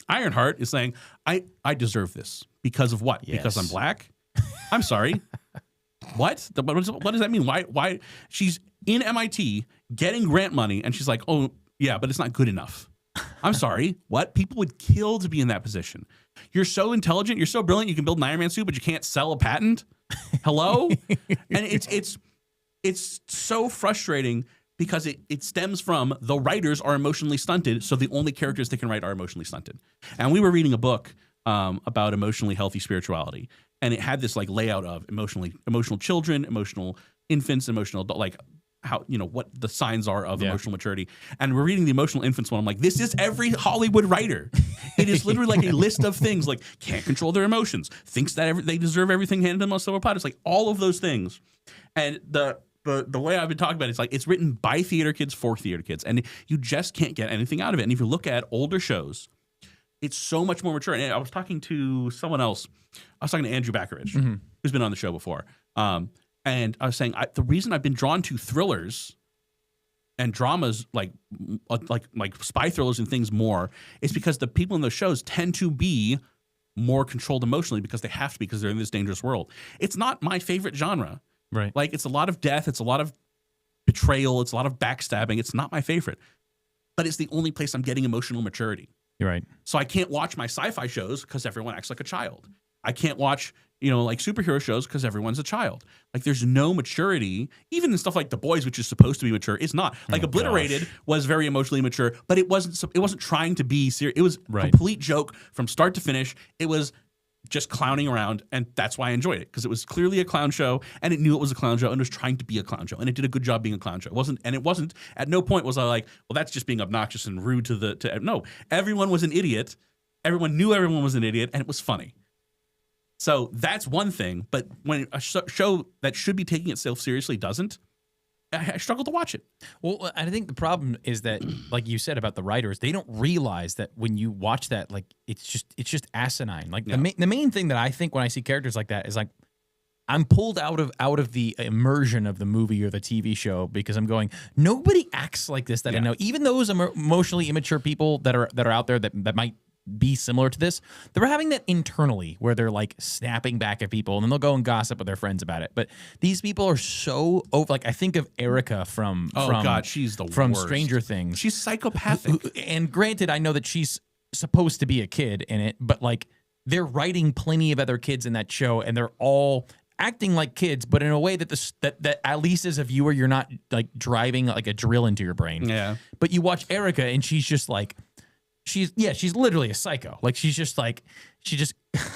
Ironheart is saying, I deserve this. Because of what? Yes. Because I'm black? I'm sorry. What? What does that mean? Why? She's in MIT getting grant money, and she's like, oh, yeah, but it's not good enough. I'm sorry. What? People would kill to be in that position. You're so intelligent. You're so brilliant. You can build an Iron Man suit, but you can't sell a patent? Hello? And it's so frustrating because it stems from the writers are emotionally stunted, so the only characters they can write are emotionally stunted. And we were reading a book about emotionally healthy spirituality, and it had this like layout of emotional children, emotional infants, emotional adult, like how, you know, what the signs are of emotional maturity. And we're reading the emotional infants one. I'm like, this is every Hollywood writer. It is literally like a list of things, like can't control their emotions, thinks that they deserve everything handed to them on silver platter. It's like all of those things. And the way I've been talking about it, it's like it's written by theater kids for theater kids, and you just can't get anything out of it. And if you look at older shows, it's so much more mature. And I was talking to someone else. I was talking to Andrew Backerich, who's been on the show before. And I was saying the reason I've been drawn to thrillers and dramas like spy thrillers and things more is because the people in those shows tend to be more controlled emotionally because they have to be, because they're in this dangerous world. It's not my favorite genre. Right. Like, it's a lot of death. It's a lot of betrayal. It's a lot of backstabbing. It's not my favorite. But it's the only place I'm getting emotional maturity. You're right. So I can't watch my sci-fi shows because everyone acts like a child. I can't watch, like superhero shows because everyone's a child. Like, there's no maturity. Even in stuff like The Boys, which is supposed to be mature, it's not. Like, Obliterated was very emotionally mature, but it wasn't trying to be serious. It was a complete joke from start to finish. It was just clowning around, and that's why I enjoyed it, because it was clearly a clown show, and it knew it was a clown show and was trying to be a clown show, and it did a good job being a clown show. It wasn't at no point was I like, well, that's just being obnoxious and rude to no. Everyone was an idiot. Everyone knew everyone was an idiot, and it was funny. So that's one thing. But when a show that should be taking itself seriously doesn't, I struggle to watch it. Well, I think the problem is that, like you said about the writers, they don't realize that when you watch that, like it's just asinine. Like the main thing that I think when I see characters like that is like I'm pulled out of the immersion of the movie or the TV show because I'm going, nobody acts like this that I know. Even those emotionally immature people that are out there that might be similar to this, they're having that internally where they're like snapping back at people and then they'll go and gossip with their friends about it. But these people are so over. Like I think of Erica from she's the from worst. Stranger Things. She's psychopathic. And granted, I know that she's supposed to be a kid in it, but like they're writing plenty of other kids in that show, and they're all acting like kids, but in a way that that at least as a viewer, you're not like driving like a drill into your brain. Yeah. But you watch Erica, and she's just like. She's literally a psycho. Like she just I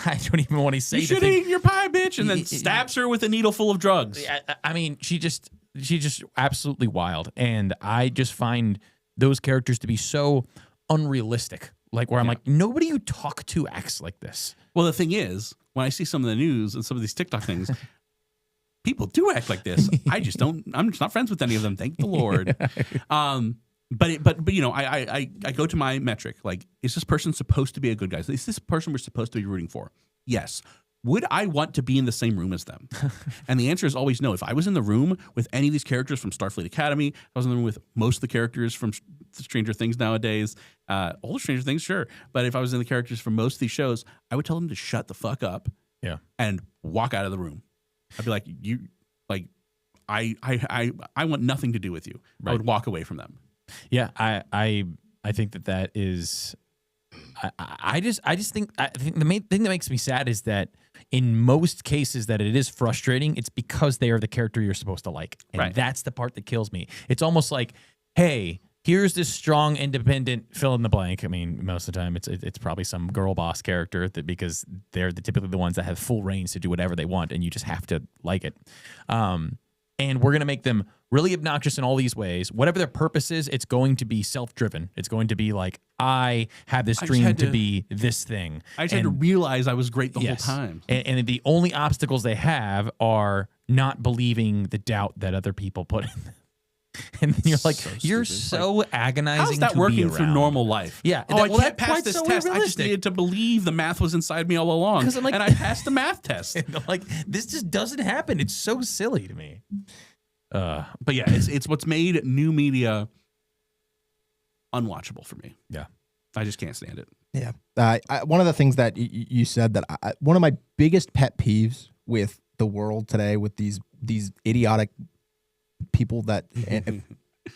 don't even want to say. You should eat your pie, bitch, and then stabs her with a needle full of drugs. I mean, she's just absolutely wild, and I just find those characters to be so unrealistic. Like where I'm like, nobody you talk to acts like this. Well, the thing is, when I see some of the news and some of these TikTok things, people do act like this. I just don't. I'm just not friends with any of them. Thank the Lord. But you know, I go to my metric. Like, is this person supposed to be a good guy? Is this person we're supposed to be rooting for? Yes. Would I want to be in the same room as them? And the answer is always no. If I was in the room with any of these characters from Starfleet Academy, I was in the room with most of the characters from Stranger Things nowadays, older Stranger Things, sure. But if I was in the characters from most of these shows, I would tell them to shut the fuck up, and walk out of the room. I'd be like, I want nothing to do with you. Right. I would walk away from them. Yeah, I think that is. I think the main thing that makes me sad is that in most cases that it is frustrating, it's because they are the character you're supposed to like, and that's the part that kills me. It's almost like, hey, here's this strong, independent fill in the blank. I mean, most of the time it's probably some girl boss character because they're typically the ones that have full reins to do whatever they want, and you just have to like it. And we're going to make them really obnoxious in all these ways. Whatever their purpose is, it's going to be self-driven. It's going to be like, I have this dream to be this thing. I just had to realize I was great the whole time. And the only obstacles they have are not believing the doubt that other people put in them. And then you're like, you're so agonizing. How's that working through normal life? Yeah. I can't pass this test. I just needed to believe the math was inside me all along. And I passed the math test. Like, this just doesn't happen. It's so silly to me. But yeah, it's what's made new media unwatchable for me. Yeah. I just can't stand it. Yeah. One of the things that you said that one of my biggest pet peeves with the world today, with these idiotic people that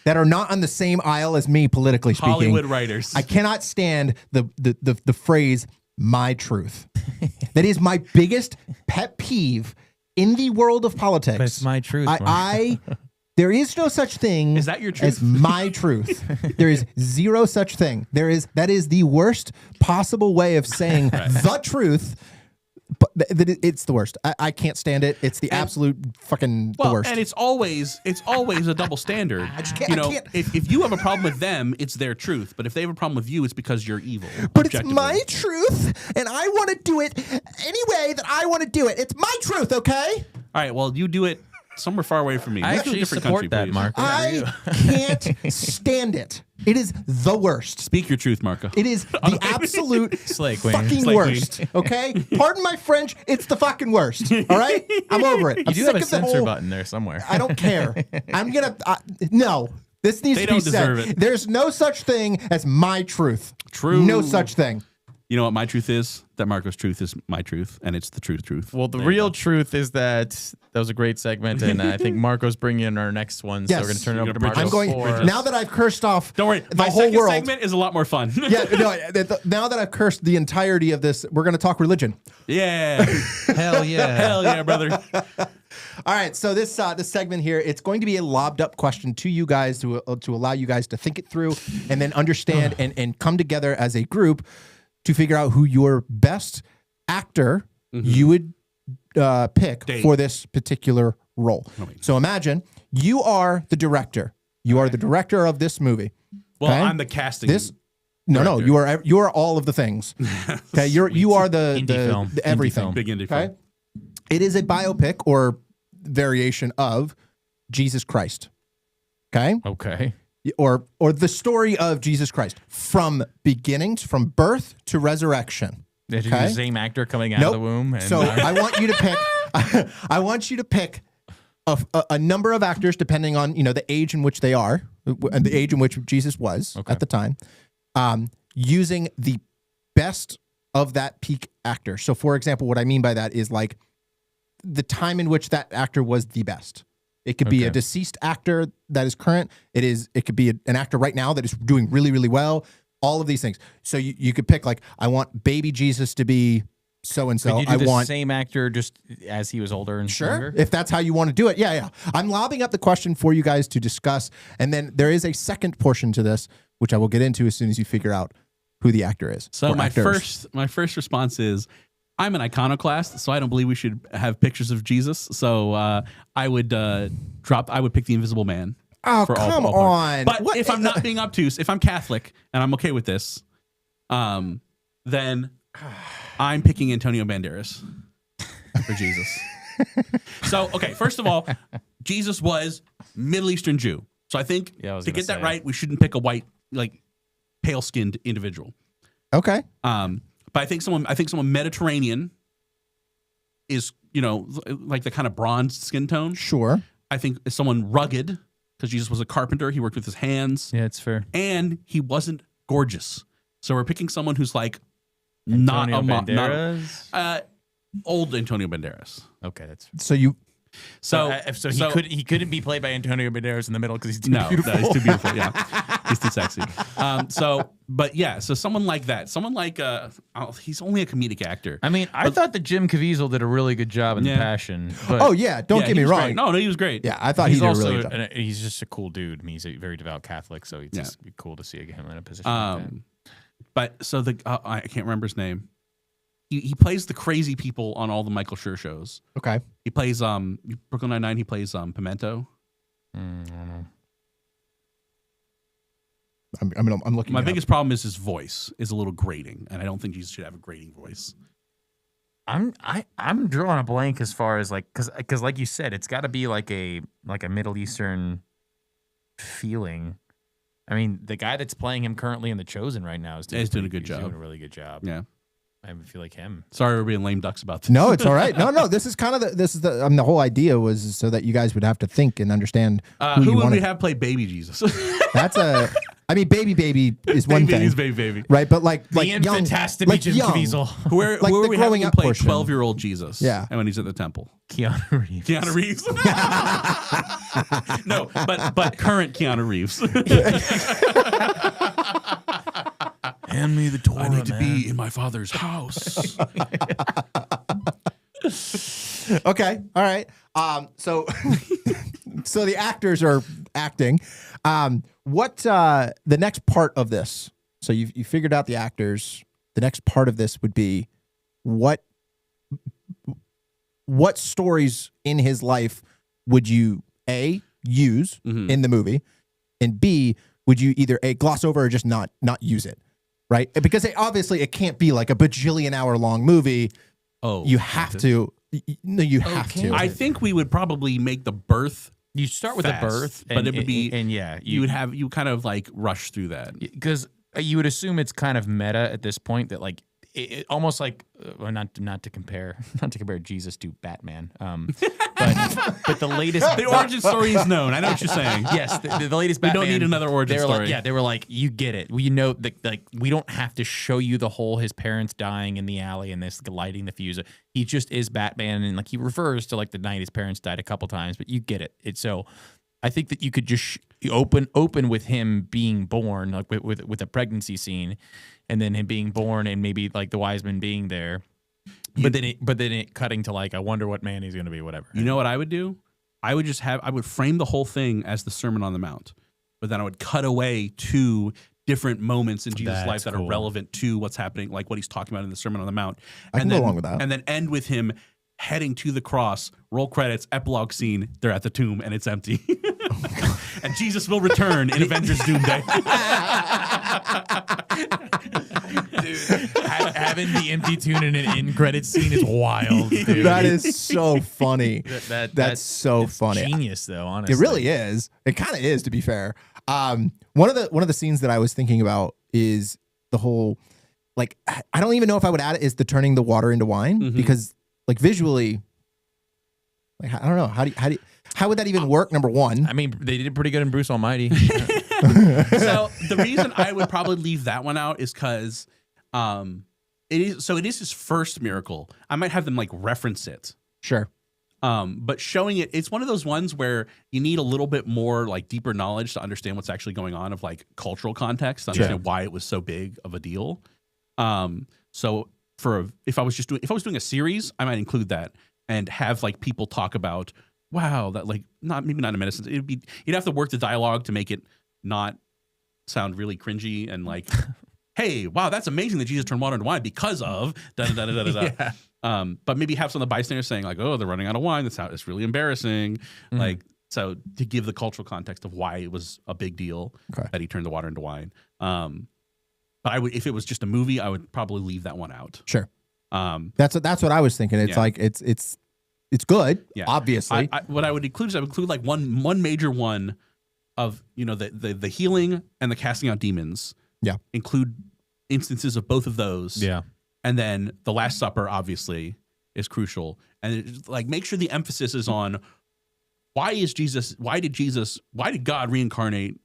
are not on the same aisle as me politically speaking. Hollywood writers. I cannot stand the phrase "my truth." That is my biggest pet peeve in the world of politics. But it's my truth. There is no such thing. Is that your truth? As my truth. There is zero such thing. That is the worst possible way of saying the truth. But it's the worst. I can't stand it. It's the absolute fucking the worst. And it's always a double standard. I just can't. If you have a problem with them, it's their truth. But if they have a problem with you, it's because you're evil. But it's my truth, and I want to do it any way that I want to do it. It's my truth, okay? All right. Well, you do it somewhere far away from me. I actually support that, Marco. I can't stand it. It is the worst. Speak your truth, Marco. It is the absolute Slay queen. fucking worst. Okay? Pardon my French. It's the fucking worst. All right? I'm over it. You do have a censor button there somewhere. I don't care. I'm going to... no. This needs to be said. They don't deserve it. There's no such thing as my truth. True. No such thing. You know what my truth is? That Marco's truth is my truth, and it's the truth. Well, the real truth is that was a great segment, and I think Marco's bringing in our next one, so we're going to turn it over to Marco. I'm going now that I've cursed off. Don't worry, the whole world. Segment is a lot more fun. Yeah, no. Now that I've cursed the entirety of this, we're going to talk religion. Yeah, hell yeah, brother. All right, so this segment here, it's going to be a lobbed up question to you guys to allow you guys to think it through and then understand and come together as a group to figure out who your best actor you would pick Date. for this particular role. So imagine you are the director. You are the director of this movie. Well, okay? I'm the casting. No, you are all of the things. Okay, you are the Indie film. the everything. Big indie Okay, film. it is a biopic or variation of Jesus Christ. Okay, Okay. or the story of Jesus Christ from beginning, from birth to resurrection. Is Okay. the same actor coming out Nope. of the womb? And, So I want you to pick. I want you to pick a number of actors depending on the age in which they are, and the age in which Jesus was at the time, using the best of that peak actor. So, for example, what I mean by that is like the time in which that actor was the best. It could be a deceased actor that is current. It could be an actor right now that is doing really, really well. All of these things. So you could pick like, I want baby Jesus to be so and so. Could you do I the want same actor just as he was older and stronger? if that's how you want to do it. Yeah. I'm lobbing up the question for you guys to discuss, and then there is a second portion to this, which I will get into as soon as you figure out who the actor is. So or my actors. first response is, I'm an iconoclast, so I don't believe we should have pictures of Jesus. So I would pick the Invisible Man. Oh, for all come parts. on! But What if I'm not being obtuse, if I'm Catholic and I'm okay with this, then I'm picking Antonio Banderas for Jesus. So, okay, first of all, Jesus was Middle Eastern Jew. So I think Yeah, I was to gonna get that say. right, we shouldn't pick a white, like pale-skinned individual. Okay. But I think someone Mediterranean is, like the kind of bronze skin tone. Sure. I think someone rugged, because Jesus was a carpenter. He worked with his hands. Yeah, it's fair. And he wasn't gorgeous. So we're picking someone who's like not Antonio a Banderas? old Antonio Banderas. Okay, that's So you. So he couldn't be played by Antonio Banderas in the middle because he's too no, beautiful. he's too beautiful. Yeah, he's too sexy. So someone like that, someone like he's only a comedic actor. I mean, I thought that Jim Caviezel did a really good job in The Passion. But Oh yeah. Don't Yeah, get he me was wrong. great. No, he was great. Yeah, I thought he he's did a also really good job. he's just a cool dude. I mean, he's a very devout Catholic, so it's just cool to see him in a position like that. But so I can't remember his name. He plays the crazy people on all the Michael Schur shows. Okay. He plays Brooklyn Nine-Nine. He plays Pimento. I don't know. I'm looking. My it up. biggest problem is his voice is a little grating, and I don't think Jesus should have a grating voice. I'm drawing a blank as far as like because like you said, it's got to be like a Middle Eastern feeling. I mean, the guy that's playing him currently in The Chosen right now is He's doing a good he's job. doing a really good job. Yeah. I feel like him. Sorry, we're being lame ducks about this. No, it's all right. No. This is kind of the whole idea was so that you guys would have to think and understand Who you would want we have play Baby Jesus? That's baby is one thing, He's baby. right? But like The young, infant has to be like Jim young. Caviezel. Where Like where the we growing having up play portion. 12-year-old Jesus? Yeah. And when he's at the temple. Keanu Reeves. Keanu Reeves. No, but current Keanu Reeves. Hand me the Torah, I need to be in my father's house. Okay, all right. So so the actors are acting. What the next part of this? So you figured out the actors. The next part of this would be what stories in his life would you A, use in the movie, and B, would you either A, gloss over or just not use it, right? Because obviously it can't be like a bajillion hour long movie. Oh, You have to. No, you have Okay. to. I think we would probably make the birth. You start with Fast, the birth, but it would be- and yeah, You kind of like rush through that. because you would assume it's kind of meta at this point that like it almost like well, not to compare Jesus to Batman, but the latest The origin story is known. I know what you're saying. yes the latest We Batman. don't need another origin they were story. Like, yeah, they were like, you get it. We know that like we don't have to show you the whole his parents dying in the alley and this lighting the fuse. He just is Batman, and like he refers to like the night his parents died a couple times, but you get it. It's so. I think that you could just open with him being born, like with a pregnancy scene, and then him being born, and maybe like the wise men being there, but then it cutting to like I wonder what man he's gonna be, whatever. You know what I would do? I would frame the whole thing as the Sermon on the Mount, but then I would cut away to different moments in Jesus' That's life that cool. are relevant to what's happening, like what he's talking about in the Sermon on the Mount. I can go along with that. And then end with him heading to the cross, roll credits, epilogue scene, they're at the tomb and it's empty. And Jesus will return in Avengers Doomsday. Dude, having the empty tune in an end credit scene is wild, dude. That is so funny. That's so funny. Genius, though. Honestly, It really is. It kind of is, to be fair. One of the scenes that I was thinking about is the whole, like, I don't even know if I would add it, is the turning the water into wine, because like visually, like, I don't know, how would that even work? Number one, I mean, they did pretty good in Bruce Almighty. So the reason I would probably leave that one out is because it is his first miracle. I might have them like reference it. sure. But showing it, it's one of those ones where you need a little bit more like deeper knowledge to understand what's actually going on, of like cultural context, to understand why it was so big of a deal. So if I was doing a series, I might include that and have like people talk about, wow, that like maybe not a medicine. You'd have to work the dialogue to make it not sound really cringy and like, hey, wow, that's amazing that Jesus turned water into wine because of da da da da da da. Yeah. But maybe have some of the bystanders saying like, oh, they're running out of wine. It's really embarrassing. Like, so to give the cultural context of why it was a big deal that he turned the water into wine. But if it was just a movie, I would probably leave that one out. Sure. That's what I was thinking. It's like it's good. Yeah. Obviously. What I would include is like one major one of, you know, the healing and the casting out demons. Yeah. Include instances of both of those. Yeah. And then the Last Supper obviously is crucial. And like make sure the emphasis is on why did God reincarnate?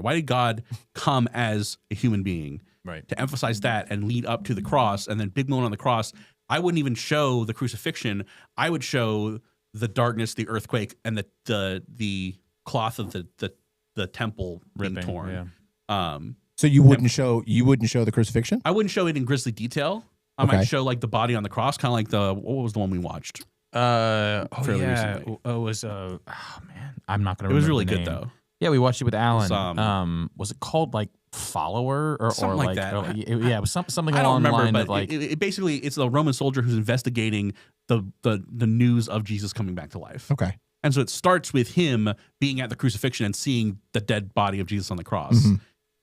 Why did God come as a human being? Right. To emphasize that and lead up to the cross, and then big moment on the cross. I wouldn't even show the crucifixion. I would show the darkness, the earthquake, and the cloth of the temple being torn. Yeah. So you wouldn't show the crucifixion? I wouldn't show it in grisly detail. I might show like the body on the cross, kind of like what was the one we watched? Fairly recently. It was oh man, I'm not gonna. It was remember really the good name. though. Yeah, we watched it with Alan. Was it called like Follower or Something or like that. Yeah, it was something I don't along the remember, line but of like it basically it's a Roman soldier who's investigating the news of Jesus coming back to life. Okay. And so it starts with him being at the crucifixion and seeing the dead body of Jesus on the cross,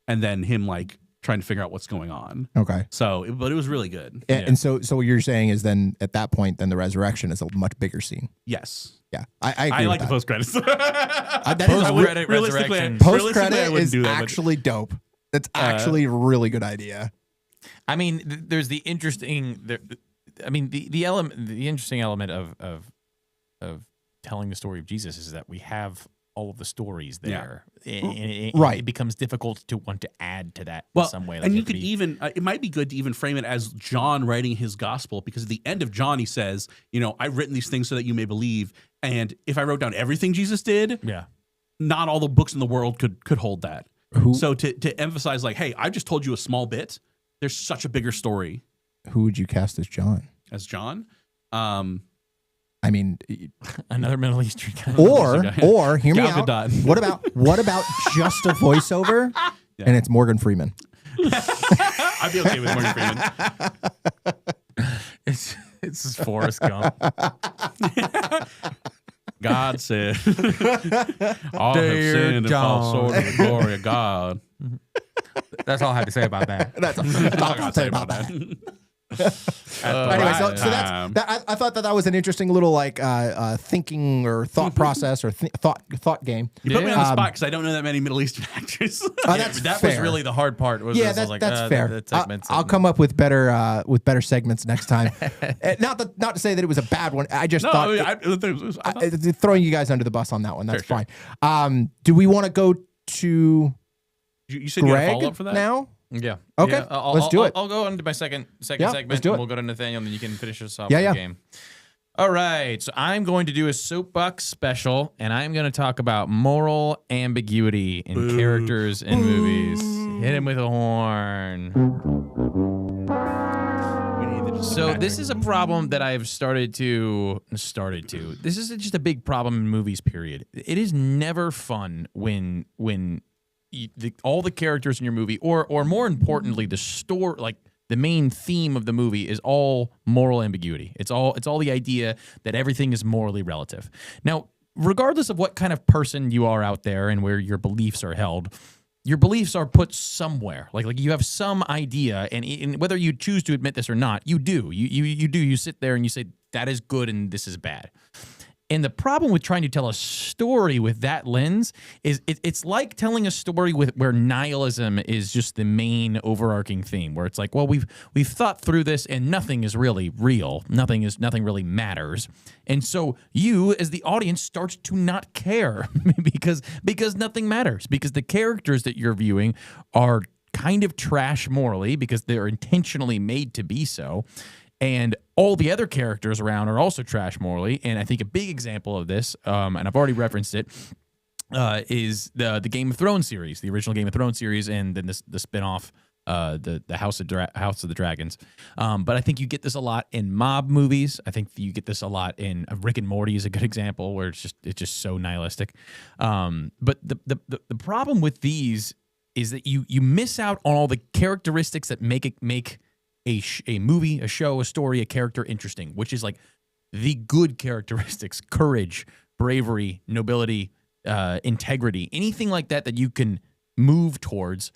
and then him like trying to figure out what's going on. Okay. So, but it was really good. And so what you're saying is then at that point, then the resurrection is a much bigger scene. Yes. Yeah. I agree like with the post credits. Post-credit resurrection. Post credit is actually dope. That's actually a really good idea. I mean, there's the interesting. I mean, the interesting element of telling the story of Jesus is that we have all of the stories there. Right. It becomes difficult to want to add to that Well, in some way. Like and you could even, it might be good to even frame it as John writing his gospel, because at the end of John, he says, you know, I've written these things so that you may believe. And if I wrote down everything Jesus did, not all the books in the world could hold that. So to emphasize like, hey, I just told you a small bit. There's such a bigger story. Who would you cast as John? As John? I mean, another Middle Eastern guy. or hear me Gal out. Gadot. What about just a voiceover and it's Morgan Freeman? I'd be okay with Morgan Freeman. It's just Forrest Gump. God said, all have sinned and fall short of the glory of God. That's all I have to say about that. That's all I got to say about that. Anyway, so that's that. I thought that was an interesting little like thinking or thought process or thought game. You put me on the spot because I don't know that many Middle Eastern actors. That was really the hard part. That's fair. I'll come up with better segments next time. Not to say that it was a bad one. I just thought throwing you guys under the bus on that one. That's fine. Do we want to go to you said you had a Greg follow-up for that? now? Yeah. Okay. Yeah. Let's do it. I'll go into my second segment. Let's do it. And we'll go to Nathaniel, and then you can finish us off Yeah, with yeah. the game. All right. So I'm going to do a soapbox special, and I'm going to talk about moral ambiguity in characters in movies. Hit him with a horn. So this is a problem that I've started to. This is just a big problem in movies. Period. It is never fun when all the characters in your movie, or more importantly, the story, like the main theme of the movie, is all moral ambiguity. It's all the idea that everything is morally relative. Now, regardless of what kind of person you are out there and where your beliefs are held, your beliefs are put somewhere. Like you have some idea, and whether you choose to admit this or not, you do. You sit there and you say that is good and this is bad. And the problem with trying to tell a story with that lens is it's like telling a story where nihilism is just the main overarching theme, where it's like, well, we've thought through this and nothing is really real. Nothing really matters. And so you, as the audience, starts to not care because nothing matters, because the characters that you're viewing are kind of trash morally because they're intentionally made to be so. And all the other characters around are also trash morally. And I think a big example of this, and I've already referenced it, is the Game of Thrones series, the original Game of Thrones series, and then the spinoff, the House of the Dragons. But I think you get this a lot in mob movies. I think you get this a lot in Rick and Morty is a good example, where it's just so nihilistic. But the problem with these is that you miss out on all the characteristics that make a movie, a show, a story, a character interesting, which is like the good characteristics: courage, bravery, nobility, integrity, anything like that you can move towards.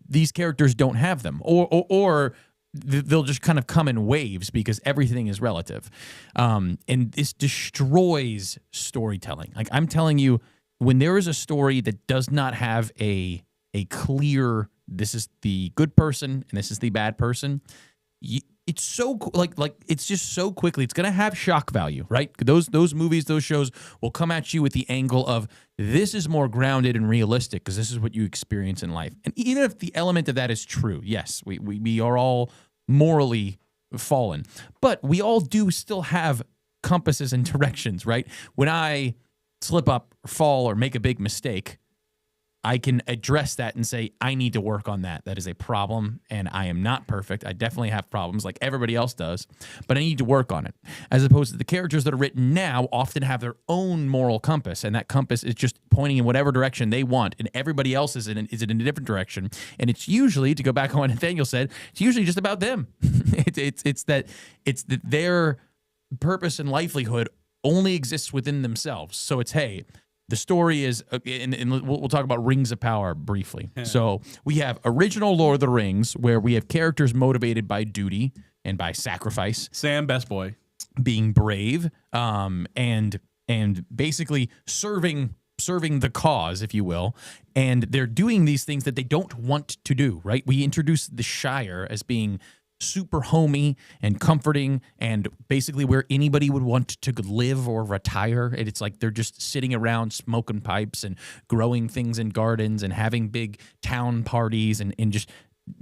These characters don't have them, or they'll just kind of come in waves because everything is relative. And this destroys storytelling. Like, I'm telling you, when there is a story that does not have a clear, this is the good person and this is the bad person, it's so like it's just so quickly, it's gonna have shock value, right? Those movies, those shows will come at you with the angle of, this is more grounded and realistic because this is what you experience in life. And even if the element of that is true, yes, we are all morally fallen, but we all do still have compasses and directions, right? When I slip up or fall or make a big mistake, I can address that and say, I need to work on that. That is a problem, and I am not perfect. I definitely have problems like everybody else does, but I need to work on it. As opposed to the characters that are written now often have their own moral compass, and that compass is just pointing in whatever direction they want, and everybody else is in a different direction. And it's usually, to go back on what Nathaniel said, it's usually just about them. It's that their purpose and livelihood only exists within themselves. So it's, hey, the story is, and we'll talk about Rings of Power briefly. Yeah. So we have original Lord of the Rings, where we have characters motivated by duty and by sacrifice. Sam, best boy, being brave, and basically serving the cause, if you will. And they're doing these things that they don't want to do. Right? We introduce the Shire as being super homey and comforting, and basically where anybody would want to live or retire. And it's like they're just sitting around smoking pipes and growing things in gardens and having big town parties, and just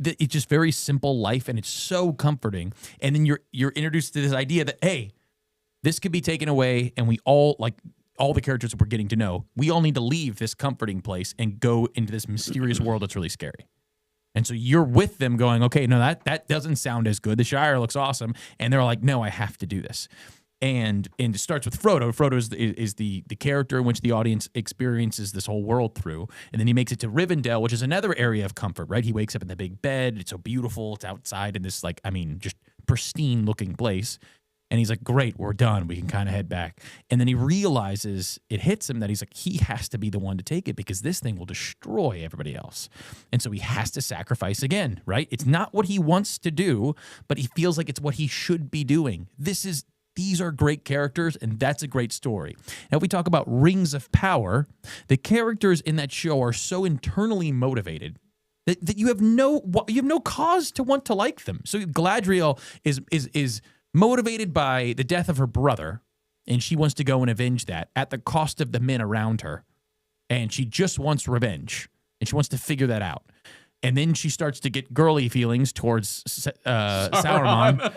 it's just very simple life, and it's so comforting. And then you're introduced to this idea that, hey, this could be taken away, and we all, like all the characters that we're getting to know, we all need to leave this comforting place and go into this mysterious world that's really scary. And so you're with them going, okay, no, that doesn't sound as good. The Shire looks awesome. And they're like, no, I have to do this. And it starts with Frodo. Frodo is the character in which the audience experiences this whole world through. And then he makes it to Rivendell, which is another area of comfort, right? He wakes up in the big bed. It's so beautiful. It's outside in this, just pristine looking place. And he's like, great, we're done. We can kind of head back. And then he realizes, it hits him that he's like, he has to be the one to take it because this thing will destroy everybody else. And so he has to sacrifice again, right? It's not what he wants to do, but he feels like it's what he should be doing. These are great characters, and that's a great story. Now, if we talk about Rings of Power, the characters in that show are so internally motivated that you have no cause to want to like them. So Galadriel is motivated by the death of her brother, and she wants to go and avenge that at the cost of the men around her. And she just wants revenge, and she wants to figure that out. And then she starts to get girly feelings towards Sauron.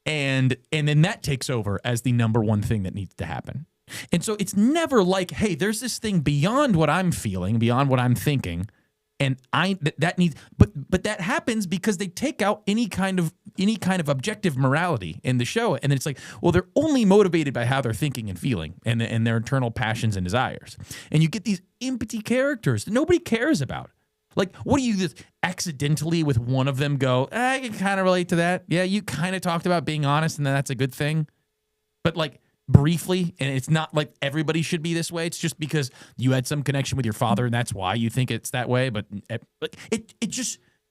And then that takes over as the number one thing that needs to happen. And so it's never like, hey, there's this thing beyond what I'm feeling, beyond what I'm thinking, and that needs, but that happens because they take out any kind of any kind of objective morality in the show. And then it's like, well, they're only motivated by how they're thinking and feeling and their internal passions and desires. And you get these empty characters that nobody cares about. Like, what do you just accidentally with one of them go, I can kind of relate to that. Yeah, you kind of talked about being honest and that's a good thing. But like briefly, and it's not like everybody should be this way. It's just because you had some connection with your father and that's why you think it's that way. But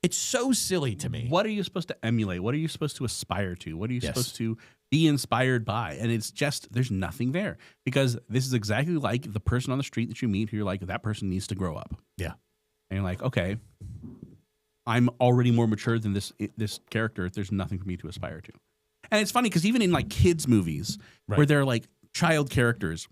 it's so silly to me. What are you supposed to emulate? What are you supposed to aspire to? What are you supposed to be inspired by? And it's just, there's nothing there, because this is exactly like the person on the street that you meet who you're like, that person needs to grow up. Yeah. And you're like, okay, I'm already more mature than this character. There's nothing for me to aspire to. And it's funny because even in like kids movies where they're like child characters,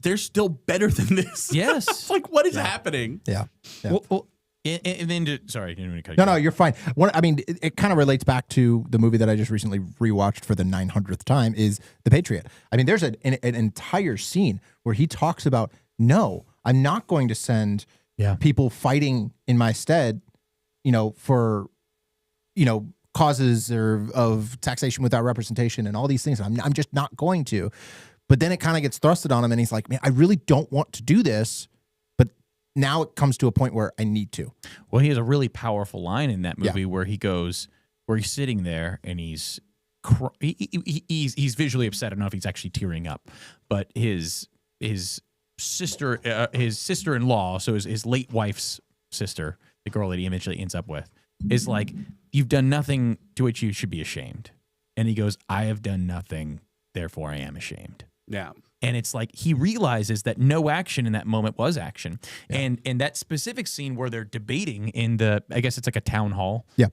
they're still better than this. Yes. It's like, what is happening? Yeah. Well, and then, sorry, I didn't mean to cut No, you no, off. you're fine. It kind of relates back to the movie that I just recently rewatched for the 900th time, is The Patriot. I mean, there's an entire scene where he talks about, no, I'm not going to send people fighting in my stead, for, causes of taxation without representation and all these things. I'm just not going to. But then it kind of gets thrusted on him, and he's like, man, I really don't want to do this. Now it comes to a point where I need to. Well, he has a really powerful line in that movie where he's sitting there and he's visually upset. I don't know if he's actually tearing up, but his sister-in-law, so his late wife's sister, the girl that he eventually ends up with, is like, you've done nothing to which you should be ashamed. And he goes, I have done nothing, therefore I am ashamed. Yeah. And it's like he realizes that no action in that moment was action. Yeah. And that specific scene where they're debating in I guess it's like a town hall. Yeah.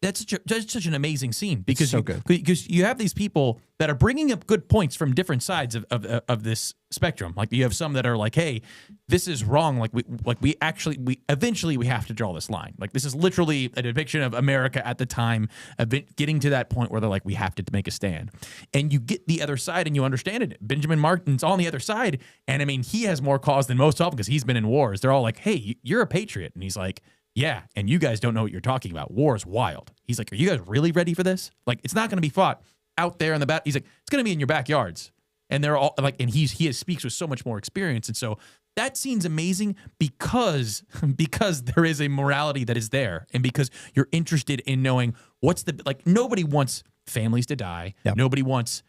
That's such an amazing scene because so good. Because you have these people that are bringing up good points from different sides of this spectrum. Like you have some that are like, hey, this is wrong. We eventually have to draw this line. Like this is literally a depiction of America at the time of getting to that point where they're like, we have to make a stand. And you get the other side and you understand it. Benjamin Martin's on the other side. And I mean, he has more cause than most of them because he's been in wars. They're all like, hey, you're a patriot. And he's like, yeah, and you guys don't know what you're talking about. War is wild. He's like, are you guys really ready for this? Like, it's not going to be fought out there in the back. He's like, it's going to be in your backyards. And they're all like, and he speaks with so much more experience. And so that scene's amazing because there is a morality that is there. And because you're interested in knowing nobody wants families to die. Yep. Nobody wants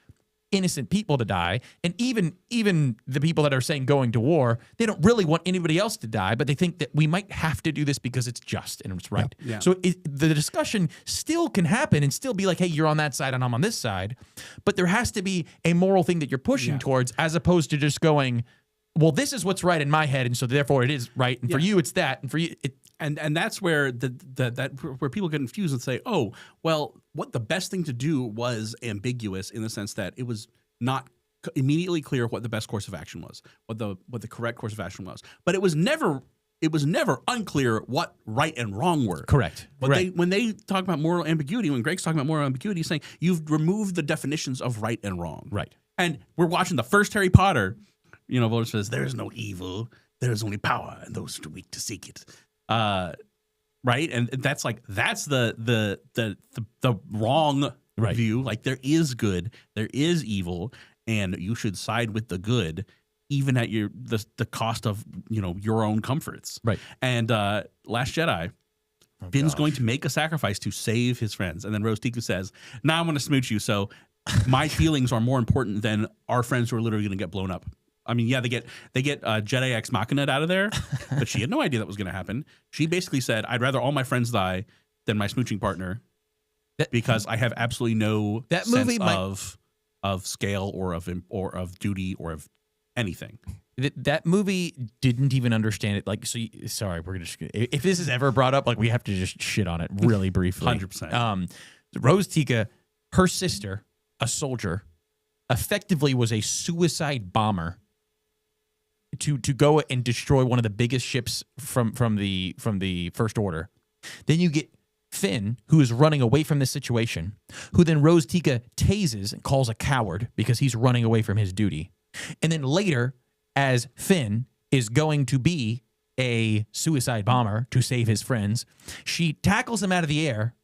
innocent people to die. And even the people that are saying going to war, they don't really want anybody else to die, but they think that we might have to do this because it's just and it's right. Yeah. So the discussion still can happen and still be like, hey, you're on that side and I'm on this side. But there has to be a moral thing that you're pushing towards, as opposed to just going, well, this is what's right in my head, and so therefore it is right. And for you, it's that. And for you, And that's where where people get confused and say, oh, well, what the best thing to do was ambiguous in the sense that it was not immediately clear what the best course of action was, what the correct course of action was. But it was never unclear what right and wrong were. Correct. But when they talk about moral ambiguity, when Greg's talking about moral ambiguity, he's saying you've removed the definitions of right and wrong. Right. And we're watching the first Harry Potter. Voldemort says, there is no evil, there is only power, and those too weak to seek it. Right, and that's the wrong view. Like there is good, there is evil, and you should side with the good, even at the cost of your own comforts. Right. And Last Jedi, Finn's going to make a sacrifice to save his friends, and then Rose Tico says, "Now I'm going to smooch you, so my feelings are more important than our friends who are literally going to get blown up." I mean, yeah, they get Jedi Ex Machina out of there, but she had no idea that was going to happen. She basically said, "I'd rather all my friends die than my smooching partner, because I have absolutely no sense of scale or of duty or of anything." That movie didn't even understand it. Like, so sorry, we're gonna if this is ever brought up, like we have to just shit on it really briefly. 100%. Rose Tico, her sister, a soldier, effectively was a suicide bomber to go and destroy one of the biggest ships from the First Order. Then you get Finn, who is running away from this situation, who then Rose Tico tases and calls a coward because he's running away from his duty. And then later, as Finn is going to be a suicide bomber to save his friends, she tackles him out of the air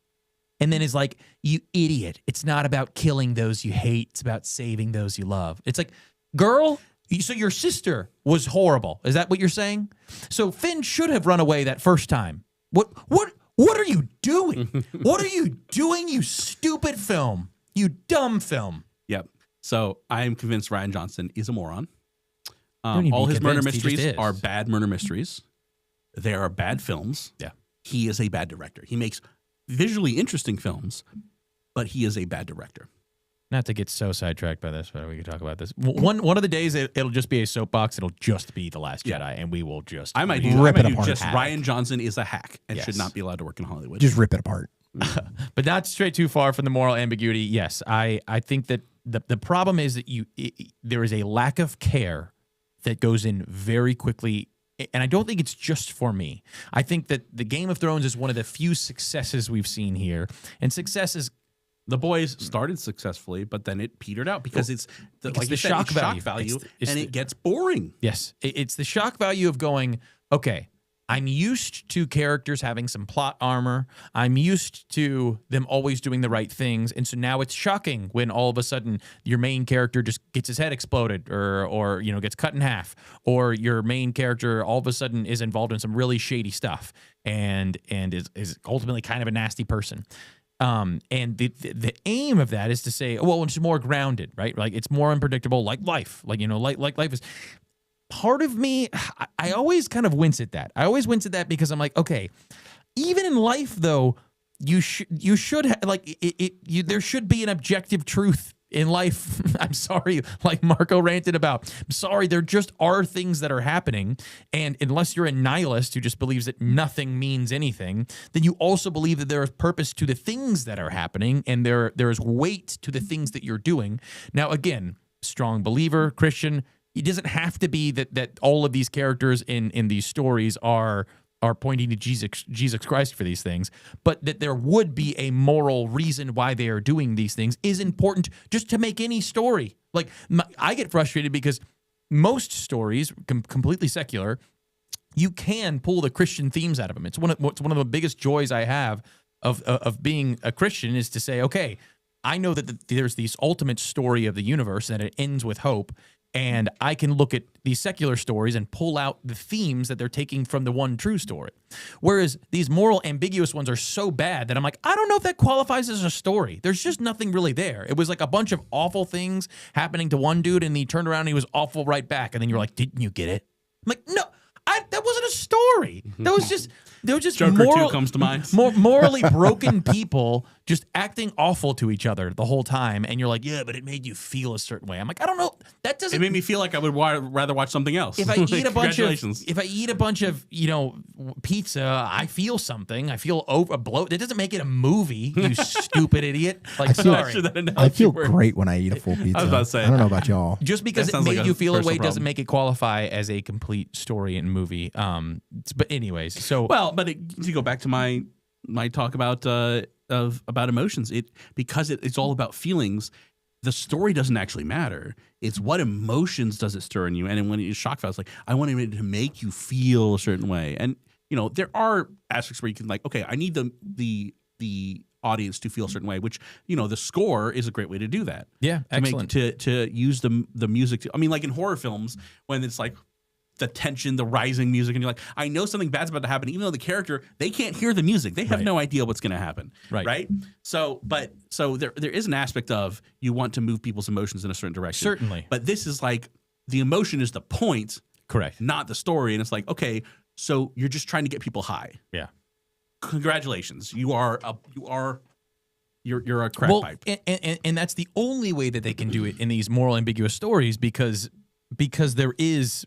and then is like, you idiot. It's not about killing those you hate. It's about saving those you love. It's like, girl, so your sister was horrible. Is that what you're saying? So Finn should have run away that first time. What are you doing? What are you doing, you stupid film? You dumb film. Yep. So I am convinced Ryan Johnson is a moron. Don't need to All be his murder convinced, he just mysteries is. are bad murder mysteries. They are bad films. Yeah. He is a bad director. He makes visually interesting films, but he is a bad director. Not to get so sidetracked by this, but we can talk about this. One of the days, it'll just be a soapbox. It'll just be The Last Jedi, and we will just I might rip do, Rip it I might do apart. just Ryan Johnson is a hack and Yes. should not be allowed to work in Hollywood. Just rip it apart. But not straight too far from the moral ambiguity. Yes, I think that the problem is that there is a lack of care that goes in very quickly. And I don't think it's just for me. I think that the Game of Thrones is one of the few successes we've seen here. And success is The Boys started successfully, but then it petered out because it's because like the you said, shock it's value. shock value, It's and the- it gets boring. Yes, it's the shock value of going, okay, I'm used to characters having some plot armor. I'm used to them always doing the right things. And so now it's shocking when all of a sudden your main character just gets his head exploded or gets cut in half, or your main character all of a sudden is involved in some really shady stuff and is ultimately kind of a nasty person. And the aim of that is to say, well, it's more grounded, right? Like it's more unpredictable, like life. Like life is. Part of me, I always kind of wince at that. I always wince at that because I'm like, okay, even in life though, you should there should be an objective truth in life. I'm sorry, like Marco ranted about. I'm sorry, there just are things that are happening, and unless you're a nihilist who just believes that nothing means anything, then you also believe that there is purpose to the things that are happening, and there is weight to the things that you're doing. Now, again, strong believer, Christian. It doesn't have to be that all of these characters in these stories are pointing to Jesus Christ for these things, but that there would be a moral reason why they are doing these things is important just to make any story. Like I get frustrated because most stories, completely secular, you can pull the Christian themes out of them. It's one of the biggest joys I have of being a Christian is to say, okay, I know that there's this ultimate story of the universe and it ends with hope. And I can look at these secular stories and pull out the themes that they're taking from the one true story. Whereas these moral ambiguous ones are so bad that I'm like, I don't know if that qualifies as a story. There's just nothing really there. It was like a bunch of awful things happening to one dude and he turned around and he was awful right back. And then you're like, didn't you get it? I'm like, no, that wasn't a story. There was just Joker 2 comes to mind. morally broken people just acting awful to each other the whole time, and you're like, yeah, but it made you feel a certain way. I'm like, I don't know. That doesn't. It made me feel like I would rather watch something else. If I eat Congratulations. if I eat a bunch of pizza, I feel something. I feel bloat. That doesn't make it a movie. You stupid idiot. Like, sorry. I feel great when I eat a full pizza. I was about to say. I don't know about y'all. Just because That it sounds made like a you feel a way personal doesn't problem. make it qualify as a complete story and movie. But anyways, so Well, but to go back to my talk about emotions, it's all about feelings. The story doesn't actually matter. It's what emotions does it stir in you. And when it's shock value, it's like I wanted it to make you feel a certain way. And there are aspects where you can like, okay, I need the audience to feel a certain way, which the score is a great way to do that. yeah, To excellent. to use the music. I mean, like in horror films when it's like the tension, the rising music, and you're like, I know something bad's about to happen, even though the character, they can't hear the music. They have Right. no idea what's going to happen. Right. So there is an aspect of you want to move people's emotions in a certain direction. Certainly. But this is like the emotion is the point, Correct. not the story. And it's like, okay, so you're just trying to get people high. Yeah. Congratulations. You're a crack pipe. And that's the only way that they can do it in these moral ambiguous stories because there is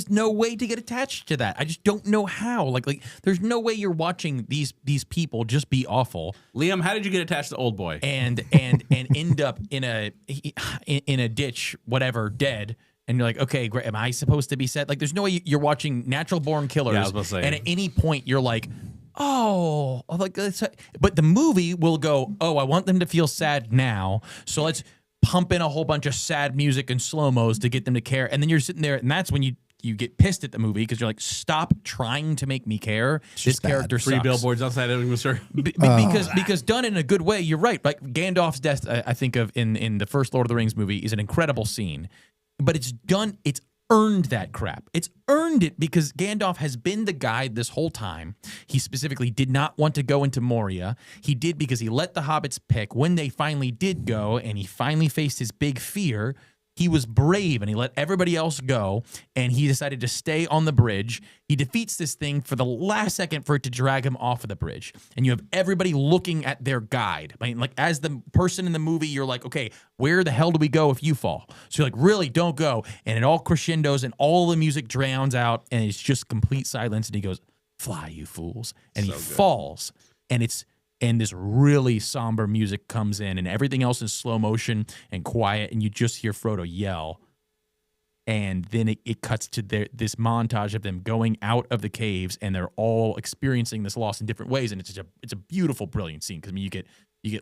no way to get attached to that. I just don't know how. Like there's no way you're watching these people just be awful Liam, how did you get attached to Old Boy? and end up in a ditch, whatever, dead. And you're like, okay, great. Am I supposed to be sad? Like, there's no way you're watching Natural Born Killers. Yeah, I was about to say. And at any point, you're like, oh, like, but the movie will go, oh, I want them to feel sad now, so let's pump in a whole bunch of sad music and slow-mos to get them to care. And then you're sitting there, and that's when you you get pissed at the movie because you're like, stop trying to make me care. This character Three sucks. billboards outside of Mr. Because done in a good way, you're right. Like Gandalf's death, I think of in the first Lord of the Rings movie is an incredible scene, but it's earned that crap. It's earned it because Gandalf has been the guide this whole time. He specifically did not want to go into Moria. He did because he let the hobbits pick. When they finally did go and he finally faced his big fear, he was brave and he let everybody else go and he decided to stay on the bridge. He defeats this thing for the last second for it to drag him off of the bridge. And you have everybody looking at their guide. I mean, like as the person in the movie, you're like, okay, where the hell do we go if you fall? So you're like, really, don't go. And it all crescendos and all the music drowns out and it's just complete silence. And he goes, fly, you fools. And he falls. And this really somber music comes in and everything else is slow motion and quiet and you just hear Frodo yell. And then it cuts to this montage of them going out of the caves and they're all experiencing this loss in different ways. And it's a beautiful, brilliant scene because I mean, you get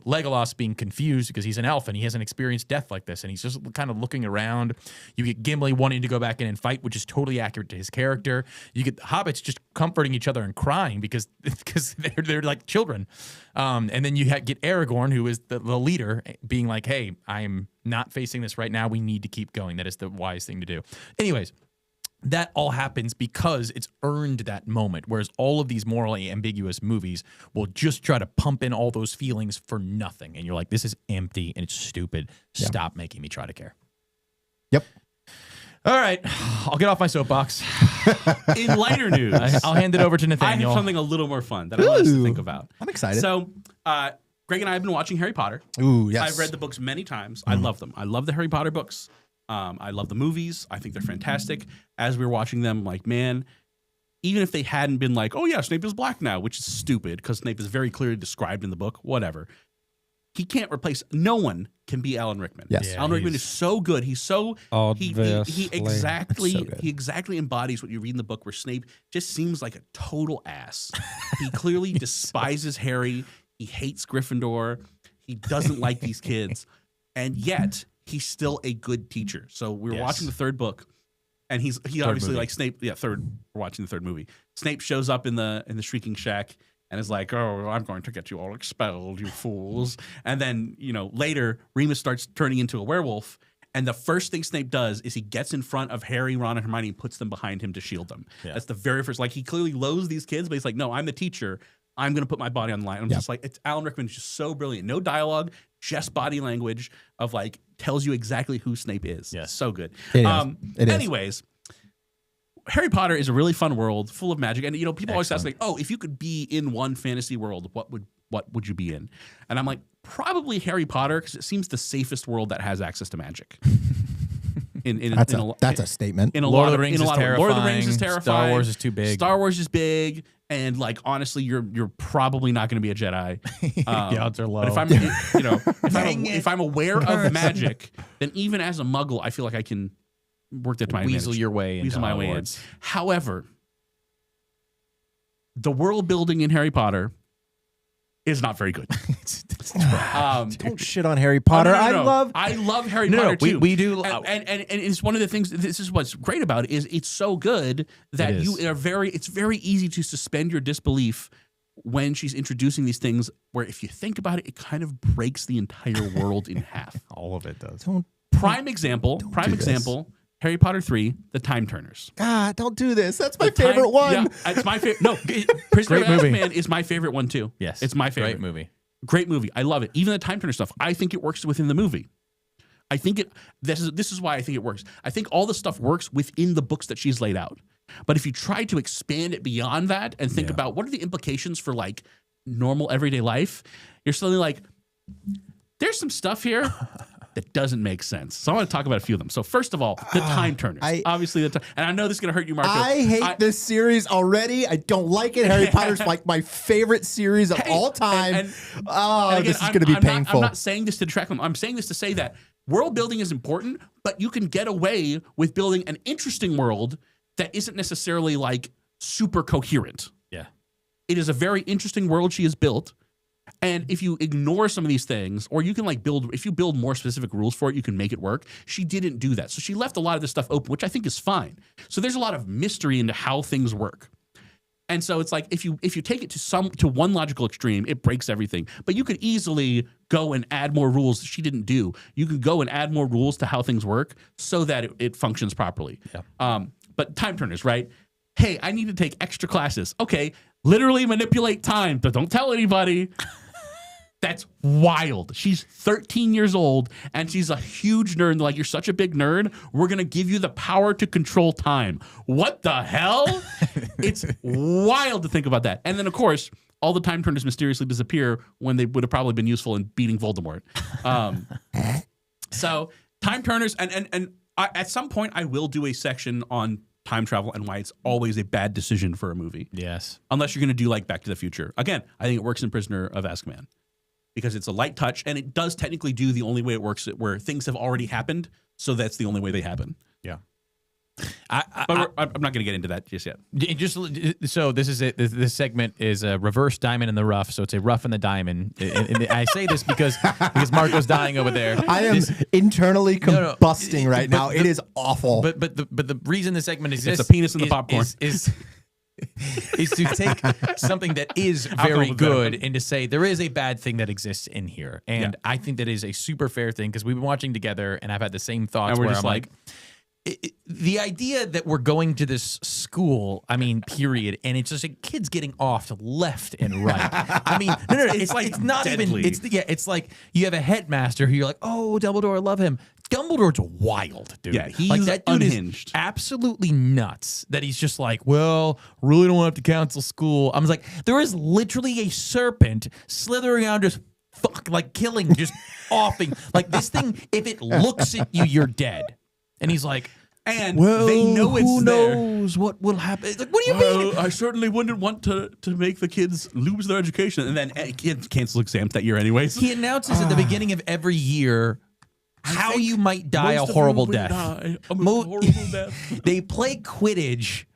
Legolas being confused because he's an elf and he hasn't experienced death like this. And he's just kind of looking around. You get Gimli wanting to go back in and fight, which is totally accurate to his character. You get the hobbits just comforting each other and crying because they're like children. And then you get Aragorn, who is the leader, being like, hey, I'm not facing this right now. We need to keep going. That is the wise thing to do. Anyways, that all happens because it's earned that moment, whereas all of these morally ambiguous movies will just try to pump in all those feelings for nothing. And you're like, this is empty and it's stupid. Yeah. Stop making me try to care. Yep. All right. I'll get off my soapbox. In lighter news, I'll hand it over to I Nathaniel. have something a little more fun that I want us to think about. I'm excited. So, Greg and I have been watching Harry Potter. Ooh, yes. I've read the books many times. I love them. I love the Harry Potter books. I love the movies. I think they're fantastic. As we were watching them, like, man, even if they hadn't been like, oh, yeah, Snape is black now, which is stupid because Snape is very clearly described in the book, whatever. He can't replace, no one can be Alan Rickman. Yes. Yeah, Alan Rickman is so good. He's so, he exactly, So good. he exactly embodies what you read in the book where Snape just seems like a total ass. He clearly despises Harry. He hates Gryffindor. He doesn't like these kids. And yet he's still a good teacher. So we're watching the third book, and he obviously movie. like Snape. Yeah, third. We're watching the third movie. Snape shows up in the Shrieking Shack and is like, "Oh, I'm going to get you all expelled, you fools." And then later, Remus starts turning into a werewolf. And the first thing Snape does is he gets in front of Harry, Ron, and Hermione and puts them behind him to shield them. Yeah. That's the very first. Like, he clearly loathes these kids, but he's like, "No, I'm the teacher. I'm going to put my body on the line." I'm just like, Alan Rickman is just so brilliant. No dialogue, just body language of like tells you exactly who Snape is. Yes. So good. It is. Anyways, Harry Potter is a really fun world full of magic. And people always ask like, oh, if you could be in one fantasy world, what would you be in? And I'm like, probably Harry Potter, because it seems the safest world that has access to magic. That's a statement. In a Lord lot of the Rings is Lord of the Rings is terrifying. terrifying. Star Wars is too big. Star Wars is big, and like honestly, you're probably not going to be a Jedi. The odds are low. But if I'm if I'm aware of magic, then even as a Muggle, I feel like I can work that to my Weasel advantage. your way into Weasel my way in. Hogwarts. However, the world building in Harry Potter is not very good. Don't shit on Harry Potter. No. I love Harry Potter too. We do. And it's one of the things. This is what's great about it is it's so good that It is. you are very. It's very easy to suspend your disbelief when she's introducing these things. Where if you think about it, it kind of breaks the entire world in half. All of it does. Prime example. Harry Potter 3, The Time Turners. God, don't do this. That's my favorite one. Yeah, it's my favorite. No, Prisoner of Great movie. Azkaban is my favorite one too. Yes, it's my favorite. Great movie. Great movie. I love it. Even the Time Turner stuff. I think it works within the movie. I think it. This is why I think it works. I think all the stuff works within the books that she's laid out. But if you try to expand it beyond that and think about what are the implications for like normal everyday life, you're suddenly like, there's some stuff here that doesn't make sense. So I want to talk about a few of them. So first of all, the Time Turners. Obviously, and I know this is going to hurt you, Marco. I hate this series already. I don't like it. Harry Potter's like my favorite series of all time. And again, this is going to be painful. I'm not saying this to detract from. I'm saying this to say that world building is important, but you can get away with building an interesting world that isn't necessarily like super coherent. Yeah. It is a very interesting world she has built. And if you ignore some of these things, or you can like if you build more specific rules for it, you can make it work. She didn't do that. So she left a lot of this stuff open, which I think is fine. So there's a lot of mystery into how things work. And so it's like if you take it to one logical extreme, it breaks everything. But you could easily go and add more rules she didn't do. You could go and add more rules to how things work so that it functions properly. Yeah. But time turners, right? Hey, I need to take extra classes. Okay, literally manipulate time, but don't tell anybody. That's wild. She's 13 years old, and she's a huge nerd. Like, you're such a big nerd. We're going to give you the power to control time. What the hell? It's wild to think about that. And then, of course, all the time turners mysteriously disappear when they would have probably been useful in beating Voldemort. So time turners, and at some point, I will do a section on time travel and why it's always a bad decision for a movie. Yes. Unless you're going to do like Back to the Future. Again, I think it works in Prisoner of Azkaban because it's a light touch, and it does technically do the only way it works where things have already happened, so that's the only way they happen. Yeah. But I'm not going to get into that just yet. So this is it. This segment is a reverse diamond in the rough. So it's a rough in the diamond. And I say this because Marco's dying over there. I am internally combusting right now. It is awful. But the reason the segment exists, it's a penis in the popcorn, is to take something that is very good and to say there is a bad thing that exists in here. And I think that is a super fair thing because we've been watching together and I've had the same thoughts and we're where just I'm like the idea that we're going to this school, I mean, period, and it's just like kids getting off left and right. I mean, no, it's like it's not deadly. even. It's like you have a headmaster who you're like, oh, Dumbledore, I love him. Dumbledore's wild, dude. Yeah, he's like that dude unhinged. is absolutely nuts. That he's just like, well, really don't have to cancel school. I was like, there is literally a serpent slithering around, just like killing, just offing. Like this thing, if it looks at you, you're dead. And he's like, and they know it's who there. knows what will happen? It's like, what do you mean? I certainly wouldn't want to make the kids lose their education. And then kids cancel exams that year anyways. He announces at the beginning of every year how you might die a horrible death. Horrible death. They play Quidditch.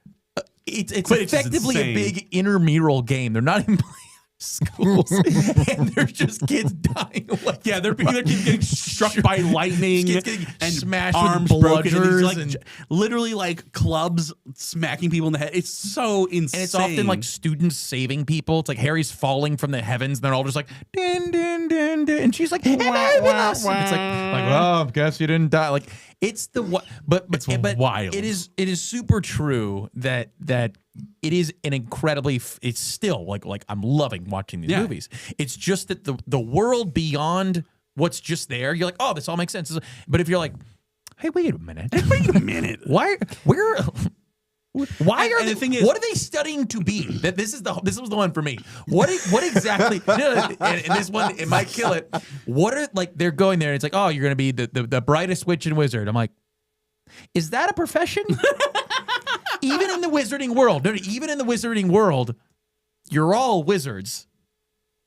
It's Quidditch effectively is a insane. big intramural game. They're not even playing schools, and there's just kids dying away. Yeah, they're kids getting struck by lightning Kids getting and smashed arms with broken. bludgers Like, and- literally like clubs smacking people in the head. It's so insane. And it's often like students saving people. It's like Harry's falling from the heavens, and they're all just like, din, din, din, din. And she's like, hey, us. And it's like, well, I guess you didn't die. Like, it's the what, but It's wild. It is super true that it is an incredibly. It's still like I'm loving watching these movies. It's just that the world beyond what's just there, you're like, oh, this all makes sense. But if you're like, hey, wait a minute, why are the they, thing is, what are they studying to be? That this was the one for me. What exactly? And this one, it might kill it. What are like they're going there? And it's like, oh, you're going to be the brightest witch and wizard. I'm like, is that a profession? Even in the wizarding world, you're all wizards.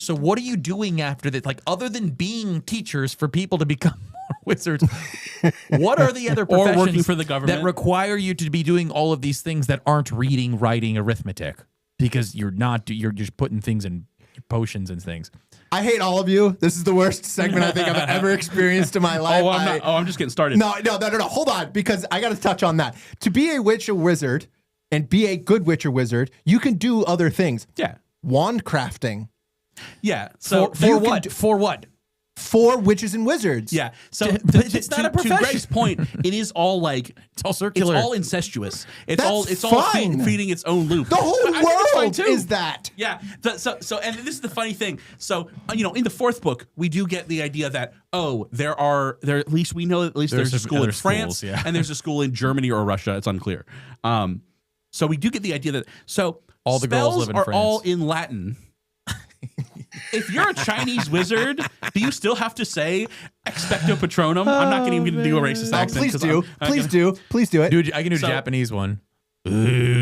So what are you doing after that? Like, other than being teachers for people to become more wizards, what are the other professions or working for the government that require you to be doing all of these things that aren't reading, writing, arithmetic? Because you're just putting things in potions and things. I hate all of you. This is the worst segment I think I've ever experienced in my life. I'm just getting started. No. Hold on, because I got to touch on that. To be a witch or wizard and be a good witch or wizard, you can do other things. Yeah. Wand crafting. Yeah. So For what? For what? For witches and wizards. yeah. So But it's not a to profession. Greg's point, it is all like It's all circular. It's all incestuous. It's That's all fine. feeding its own loop. The whole But I think it's fine world too. is that. Yeah. So, and this is the funny thing. So, in the fourth book, we do get the idea that at least we know at least there's a some school in other France schools, yeah. and there's a school in Germany or Russia. It's unclear. So we do get the idea that All the girls spells live in are France. all in Latin. If you're a Chinese wizard, do you still have to say expecto patronum? I'm not even going to do a racist accent. Please do. Please do. Please do it. Dude, I can do a So- Japanese one. Ooh.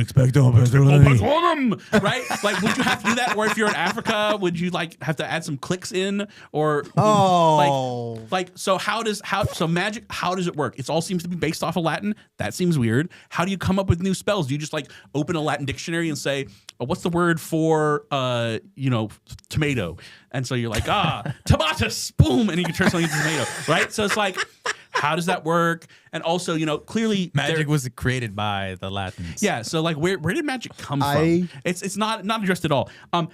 right? Like, would you have to do that? Or if you're in Africa, would you like have to add some clicks in? Or so magic? How does it work? It all seems to be based off of Latin. That seems weird. How do you come up with new spells? Do you just like open a Latin dictionary and say, oh, what's the word for tomato? And so you're like, tomatus, boom, and you can turn something into tomato, right? So it's like, how does that work? And also, clearly magic was created by the Latins. Yeah. So like, where did magic come from? It's not addressed at all.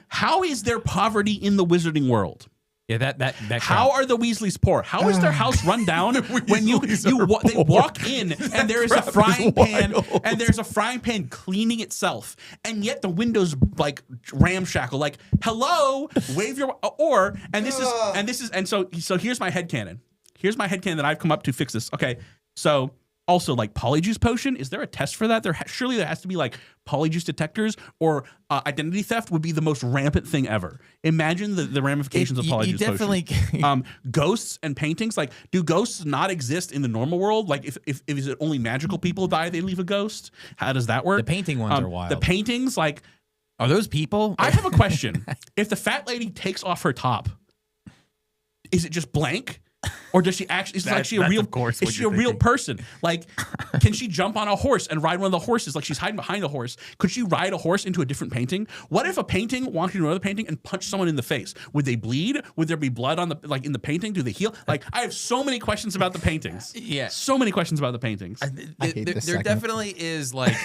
How is there poverty in the wizarding world? Yeah, that how are the Weasleys poor? How is their house run down when they walk in and there is a frying pan and there's a frying pan cleaning itself, and yet the windows like ramshackle. Like, hello, wave your so here's my headcanon. Here's my headcanon that I've come up to fix this. Okay, so. Also, like polyjuice potion, is there a test for that? Surely there has to be like polyjuice detectors, or identity theft would be the most rampant thing ever. Imagine the ramifications of polyjuice potion. Ghosts and paintings, like, do ghosts not exist in the normal world? Like, if is it only magical people die, they leave a ghost? How does that work? The painting ones are wild. The paintings, like, are those people? I have a question. If the fat lady takes off her top, is it just blank? Or does she actually? Is she a real person? Like, can she jump on a horse and ride one of the horses? Like, she's hiding behind a horse. Could she ride a horse into a different painting? What if a painting walked into another painting and punched someone in the face? Would they bleed? Would there be blood on in the painting? Do they heal? Like, I have so many questions about the paintings. Yeah, so many questions about the paintings. There definitely is like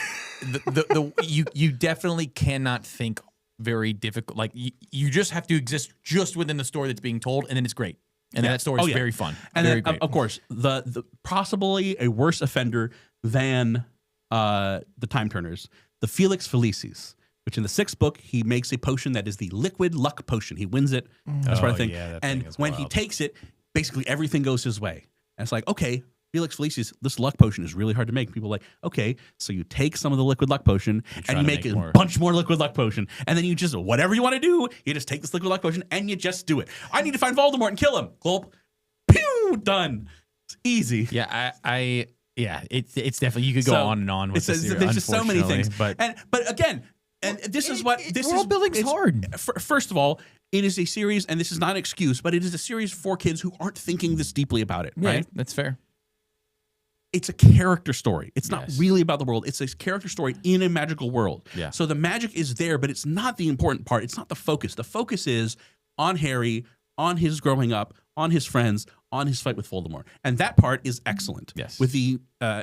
you definitely cannot think very difficult. Like, you just have to exist just within the story that's being told, and then it's great. And that story is very fun. And very then, great. Of course, the possibly a worse offender than the Time Turners, the Felix Felicis, which in the 6th book, he makes a potion that is the liquid luck potion. He wins it, that sort of thing. Yeah, and when he takes it, basically everything goes his way. And it's like, okay, Felix Felicis, this luck potion is really hard to make. People are like, okay, so you take some of the liquid luck potion and you make a bunch more liquid luck potion. And then you just, whatever you want to do, you just take this liquid luck potion and you just do it. I need to find Voldemort and kill him. Gulp. Pew! Done. It's easy. Yeah, it's definitely, you could go on and on with this. There's just so many things. But again, and this is what this world building's hard. First of all, it is a series, and this is not an excuse, but it is a series for kids who aren't thinking this deeply about it, right? That's fair. It's a character story. It's not really about the world. It's a character story in a magical world. Yeah. So the magic is there, but it's not the important part. It's not the focus. The focus is on Harry, on his growing up, on his friends, on his fight with Voldemort. And that part is excellent. Yes. With the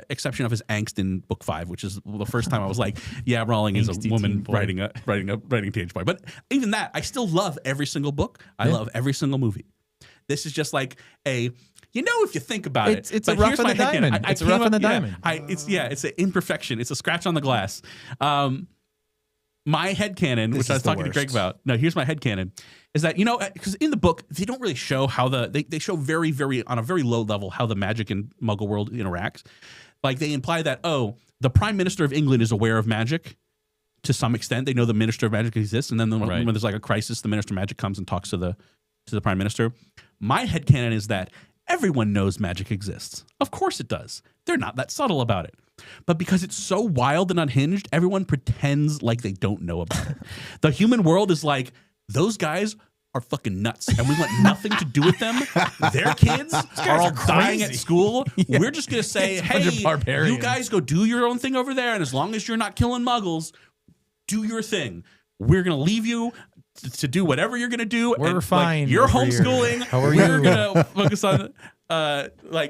exception of his angst in book 5, which is the first time I was like, yeah, Rowling is a woman writing a teenage boy. But even that, I still love every single book. I love every single movie. This is just like if you think about it, it's a rough in the diamond. It's a rough in the diamond. It's an imperfection. It's a scratch on the glass. My headcanon, which I was talking to Greg about. No, here's my headcanon, is that because in the book they don't really show how they show very, very on a very low level how the magic and Muggle world interacts. Like, they imply that the Prime Minister of England is aware of magic to some extent. They know the Minister of Magic exists, and then when there's like a crisis, the Minister of Magic comes and talks to the Prime Minister. My headcanon is that everyone knows magic exists. Of course it does. They're not that subtle about it. But because it's so wild and unhinged, everyone pretends like they don't know about it. The human world is like, those guys are fucking nuts, and we want nothing to do with them. Their kids are all dying at school. Yeah. We're just going to say, hey, you guys go do your own thing over there, and as long as you're not killing muggles, do your thing. We're going to leave you to do whatever you're going to do. We're fine. Like, you're homeschooling. How are We're going to focus on,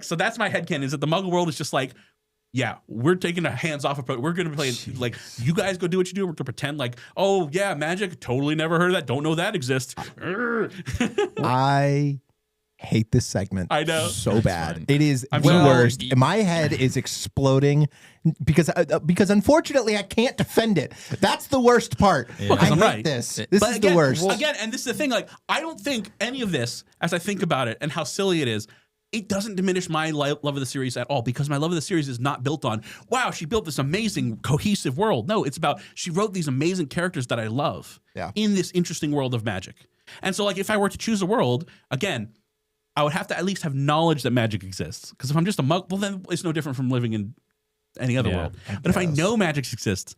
so that's my headcanon, is that the Muggle world is just like, yeah, we're taking a hands-off approach. We're going to play, like, you guys go do what you do. We're going to pretend like, oh, yeah, magic, totally never heard of that. Don't know that exists. I hate this segment. I know. So bad. Fine. It is the worst. My head is exploding because unfortunately I can't defend it. That's the worst part. Yeah. I hate right. this. This is the worst. Again, and this is the thing, like, I don't think any of this, as I think about it and how silly it is, it doesn't diminish my love of the series at all, because my love of the series is not built on, wow, she built this amazing, cohesive world. No, it's about, she wrote these amazing characters that I love in this interesting world of magic. And so, like, if I were to choose a world, again, I would have to at least have knowledge that magic exists. Because if I'm just a mug, well, then it's no different from living in any other world. But if I know magic exists,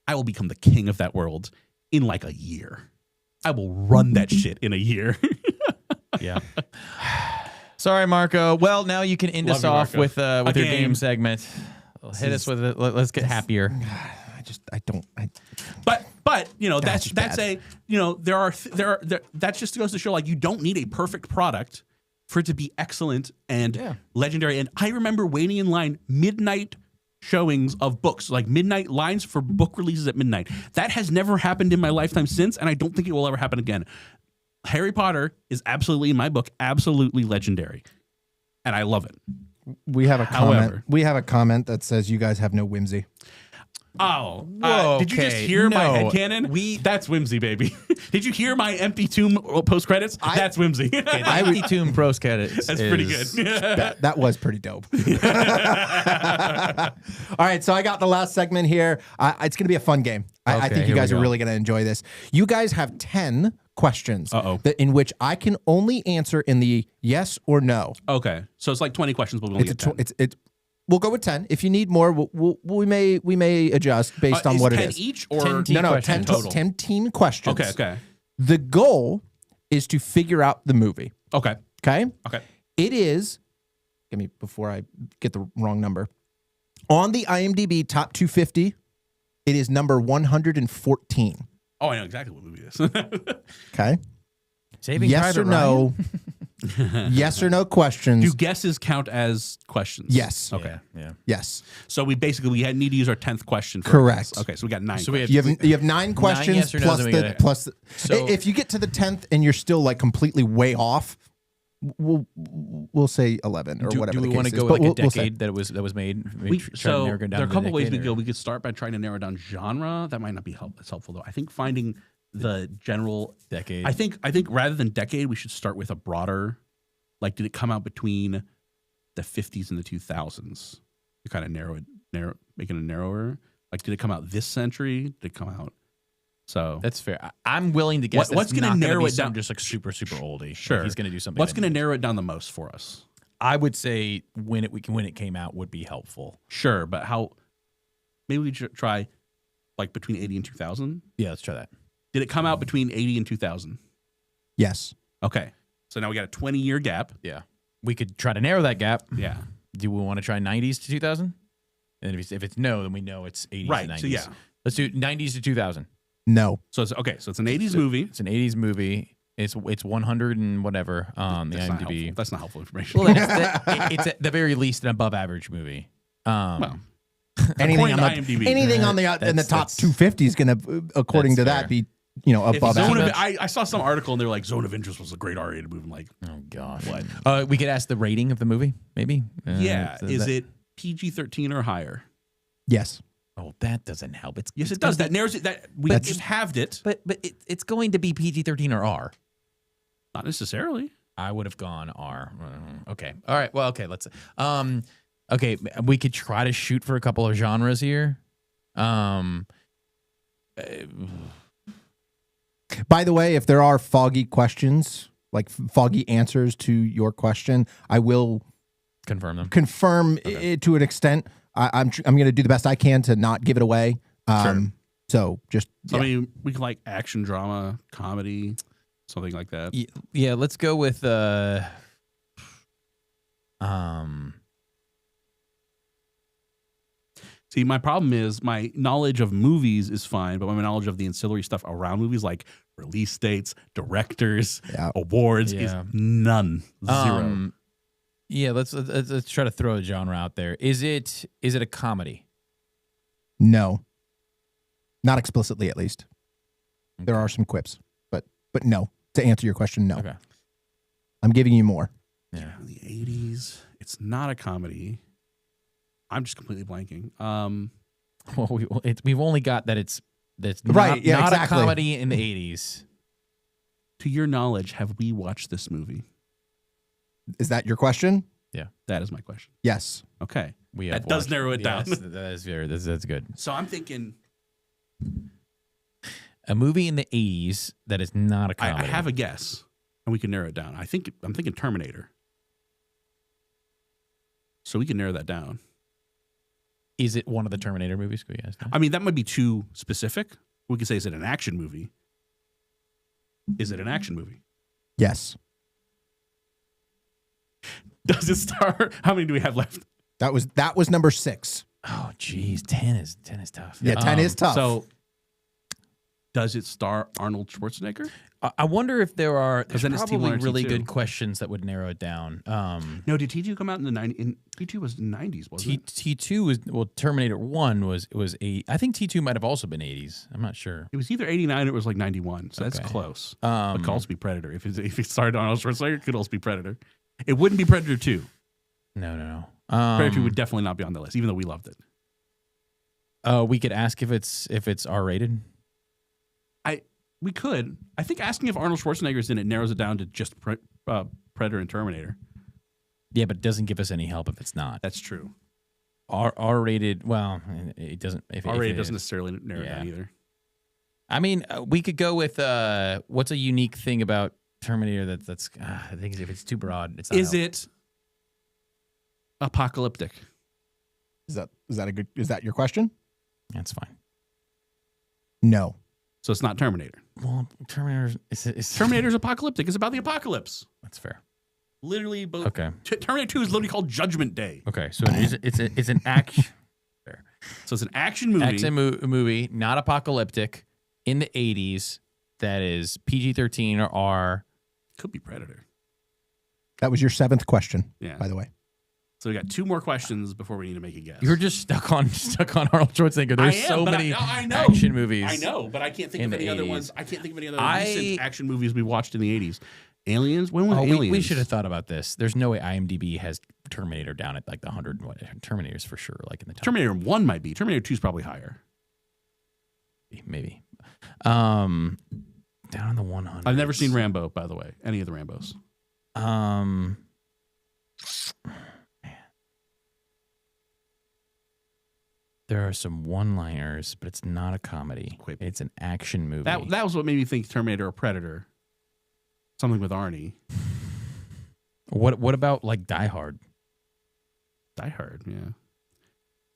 I will become the king of that world in like a year. I will run that shit in a year. Yeah. Sorry, Marco. Well, now you can end us off with your game segment. Hit us with it. Let's get happier. But you know that's a you know there that just goes to show like you don't need a perfect product for it to be excellent and legendary. And I remember waiting in line midnight showings of books, like midnight lines for book releases at midnight. That has never happened in my lifetime since, and I don't think it will ever happen again. Harry Potter is absolutely, in my book, absolutely legendary, and I love it. We have a comment. However, we have a comment that says you guys have no whimsy. Oh, Whoa, did you just okay. hear my No, headcanon? That's whimsy, baby. Did you hear my empty tomb post credits? That's whimsy. I would tomb pros credits. That's pretty good. That was pretty dope. All right, so I got the last segment here. It's going to be a fun game. I think you guys are really going to enjoy this. You guys have 10 questions in which I can only answer in the yes or no. Okay, so it's like 20 questions, but we only get 10. We'll go with 10. If you need more, we may adjust based on what it is. 10 each or 10 total. 10 team questions. Okay. The goal is to figure out the movie. Okay. It is, before I get the wrong number, on the IMDb top 250, it is number 114. Oh, I know exactly what movie it is. Okay. Saving yes Private or no? Yes or no questions. Do guesses count as questions? Yes. Okay. Yeah. Yes. So we need to use our 10th question. Correct. Okay, so we got 9. So questions. You have 9 questions yes or no's, and we gotta- So- if you get to the 10th and you're still like completely way off, we'll say 11 or whatever. Do we want to go with like a decade that was made? So there are a couple ways we go. We could start by trying to narrow down genre. That might not be as helpful though. I think finding the general decade. I think rather than decade, we should start with a broader. Like, did it come out between the 50s and the 2000s? To kind of making it narrower. Like, did it come out this century? Did it come out? So that's fair. I'm willing to guess. What's going to narrow it down? Just like super oldie. Sure, like he's going to do something. What's going to narrow it down the most for us? I would say when it came out would be helpful. Sure, but how? Maybe we should try like between 80 and 2000. Yeah, let's try that. Did it come out between 80 and 2000? Yes. Okay. So now we got a 20-year gap. Yeah. We could try to narrow that gap. Yeah. Do we want to try 90s to 2000? And if it's no, then we know it's 80s right. to 90s. So yeah. Let's do 90s to 2000. No. So it's okay. So it's an 80s movie. It's an 80s movie. It's 100 and whatever on the IMDb. That's not helpful information. Well, it's at the very least an above average movie. Well, anything on the IMDb. anything on the in the top 250 is going to, according to that, be above average. I saw some article and they were like, Zone of Interest was a great R-rated movie. I'm like, oh gosh, what? We could ask the rating of the movie, maybe. Is it PG-13 or higher? Yes. Oh, that doesn't help. Yes, it does. That narrows it. That we just halved it. But it's going to be PG-13 or R. Not necessarily. I would have gone R. Okay. All right. Well, okay. Let's. Okay. We could try to shoot for a couple of genres here. By the way, if there are foggy questions, like foggy answers to your question, I will confirm them. It to an extent. I'm going to do the best I can to not give it away. Sure. So just. I mean, we can like action, drama, comedy. Something like that. Yeah, let's go with See, my problem is my knowledge of movies is fine, but my knowledge of the ancillary stuff around movies, like release dates, directors, awards, is none. Zero. Yeah, let's try to throw a genre out there. Is it a comedy? No. Not explicitly, at least. Okay. There are some quips, but no. To answer your question, no. Okay. I'm giving you more. Yeah. In the 80s, it's not a comedy. I'm just completely blanking. Well, we've only got that's right. Not exactly. a comedy in the 80s. To your knowledge, have we watched this movie? Is that your question? Yeah, that is my question. Yes. Okay, that does narrow it down. That's good. So I'm thinking a movie in the 80s that is not a comedy. I have a guess, and we can narrow it down. I'm thinking Terminator. So we can narrow that down. Is it one of the Terminator movies? Could you guys know? I mean, that might be too specific. We could say, is it an action movie? Is it an action movie? Yes. Does it star? How many do we have left? That was number 6. Oh, geez, 10 is tough. Yeah, 10 is tough. So, does it star Arnold Schwarzenegger? I wonder if there's then it's T1 probably or really T2. good questions that would narrow it down. No, did T2 come out in the 90s? T2 was in the 90s, wasn't it? T2 was Terminator 1 was I think T2 might have also been 80s. I'm not sure. It was either 89 or it was like 91, so that's Okay. close. It could also be Predator. If it started Arnold Schwarzenegger, it could also be Predator. It wouldn't be Predator 2. No. Predator 2 would definitely not be on the list, even though we loved it. We could ask if it's R-rated. We could. I think asking if Arnold Schwarzenegger's in it narrows it down to just Predator and Terminator. Yeah, but it doesn't give us any help if it's not. That's true. R-rated. Well, it doesn't. If R-rated it doesn't is. necessarily narrow it down either. I mean, we could go with what's a unique thing about Terminator that's. I think if it's too broad, it's not. Is it apocalyptic? Is that your question? That's fine. No. So it's not Terminator. Well, Terminator's Terminator's apocalyptic. It's about the apocalypse. That's fair. Literally. Okay. Terminator 2 is literally called Judgment Day. Okay, so it's an action. Fair. So it's an action movie. Action movie, not apocalyptic, in the 80s. That is PG-13 or R. Could be Predator. That was your 7th question, Yeah. by the way. So we got 2 more questions before we need to make a guess. You're just stuck on Arnold Schwarzenegger. There's so many I know. action movies. I know, but I can't think in of any the other 80s. ones. I can't think of any other recent action movies we watched in the 80s. Aliens? When was Oh, Aliens? we should have thought about this. There's no way IMDb has Terminator down at like the 100. Terminator's for sure, like in the top. Terminator 1 might be. Terminator 2 is probably higher. Maybe. Down in the 100. I've never seen Rambo, by the way. Any of the Rambos. Man. There are some one-liners, but it's not a comedy. It's an action movie. That was what made me think Terminator or Predator. Something with Arnie. What about like Die Hard? Die Hard, yeah.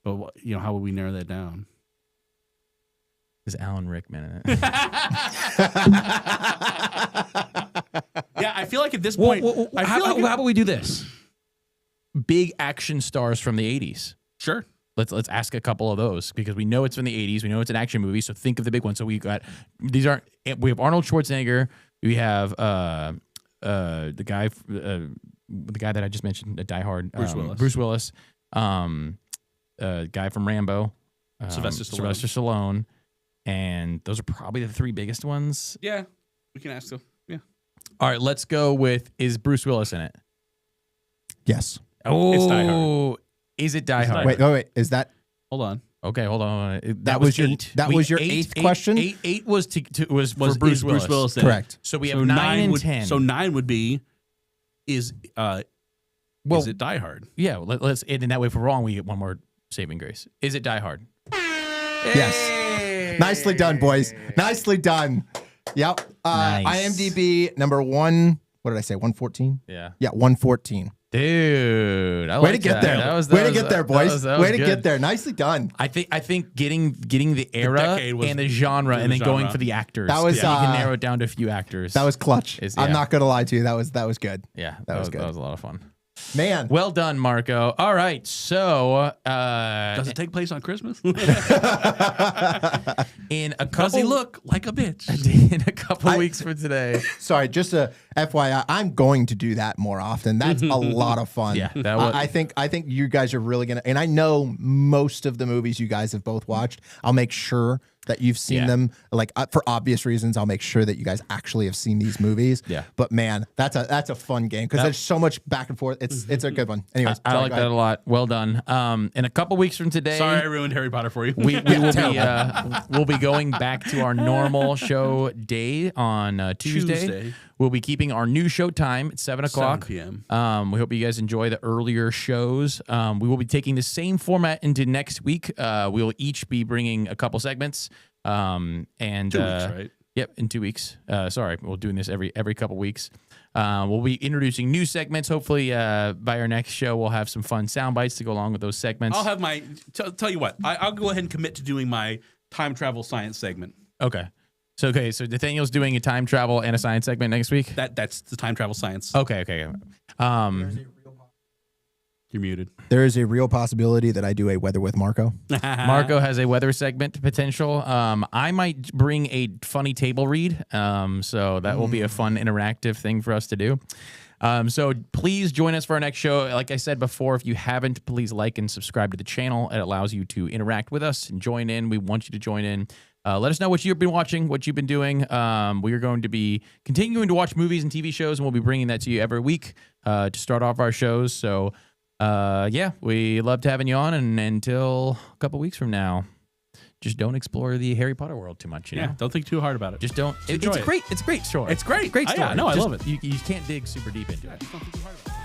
But how would we narrow that down? Is Alan Rickman in it? Yeah, I feel like at this point, how about we do this? Big action stars from the 80s. Sure. Let's ask a couple of those because we know it's from the 80s. We know it's an action movie, so think of the big ones. So we have Arnold Schwarzenegger. We have the guy that I just mentioned, Die Hard, Bruce Willis, guy from Rambo, Sylvester Stallone, and those are probably the 3 biggest ones. Yeah, we can ask them. Yeah. All right, let's go with, is Bruce Willis in it? Yes. Oh, It's Die Hard. Is it Die Hard? Wait. Is that? Hold on. Okay, hold on. That was your 8. that was your 8th question? Eight was for Bruce Willis. in it? Correct. So we have 9 and 10. So 9 would be, is it Die Hard? Yeah, let's. And in that way, if we're wrong, we get one more saving grace. Is it Die Hard? Yes. Nicely done, boys. Nicely done. Yep. Nice. IMDb number 1. What did I say? 114. Yeah. Yeah, 114. Dude, I Way like to get that. there. Way to get there, boys. That was Way to good. get there. Nicely done. I think getting the era decade was- and the genre, and then going for the actors. That was, you can narrow it down to a few actors. That was clutch. Yeah. I'm not gonna lie to you. That was good. Yeah, that was good. That was a lot of fun. Man. Well done, Marco. All right, so Does it take place on Christmas? in a Does couple he look like a bitch? in a couple weeks from today. Sorry, just a FYI, I'm going to do that more often. That's a lot of fun. Yeah, that was- I think you guys are really gonna, and I know most of the movies you guys have both watched. I'll make sure that you've seen them. Like for obvious reasons, I'll make sure that you guys actually have seen these movies. Yeah. But man, that's a fun game because there's so much back and forth. It's a good one. Anyways, I sorry, like go that ahead. a lot. Well done. In a couple weeks from today, Sorry, I ruined Harry Potter for you. we will be we'll be going back to our normal show day on Tuesday. We'll be keeping our new show time at 7 o'clock. 7 p.m. We hope you guys enjoy the earlier shows. We will be taking the same format into next week. We will each be bringing a couple segments. And 2 weeks, right? Yep, in 2 weeks. Sorry, we're doing this every couple weeks. We'll be introducing new segments. Hopefully, by our next show, we'll have some fun sound bites to go along with those segments. I'll have my. Tell you what, I'll go ahead and commit to doing my time travel science segment. Okay. So Nathaniel's doing a time travel and a science segment next week. That's the time travel science. Okay. You're muted. There is a real possibility that I do a weather with Marco. Marco has a weather segment potential. I might bring a funny table read. So that will be a fun interactive thing for us to do. So please join us for our next show. Like I said before, if you haven't, please like and subscribe to the channel. It allows you to interact with us and join in. We want you to join in. Let us know what you've been watching, what you've been doing. We are going to be continuing to watch movies and TV shows, and we'll be bringing that to you every week to start off our shows. So, we loved having you on, and until a couple weeks from now, just don't explore the Harry Potter world too much. You know? Don't think too hard about it. Just don't. It's enjoy a it. great. It's a great story. It's great. Great story. I love it. You can't dig super deep into it. Don't think too hard about it.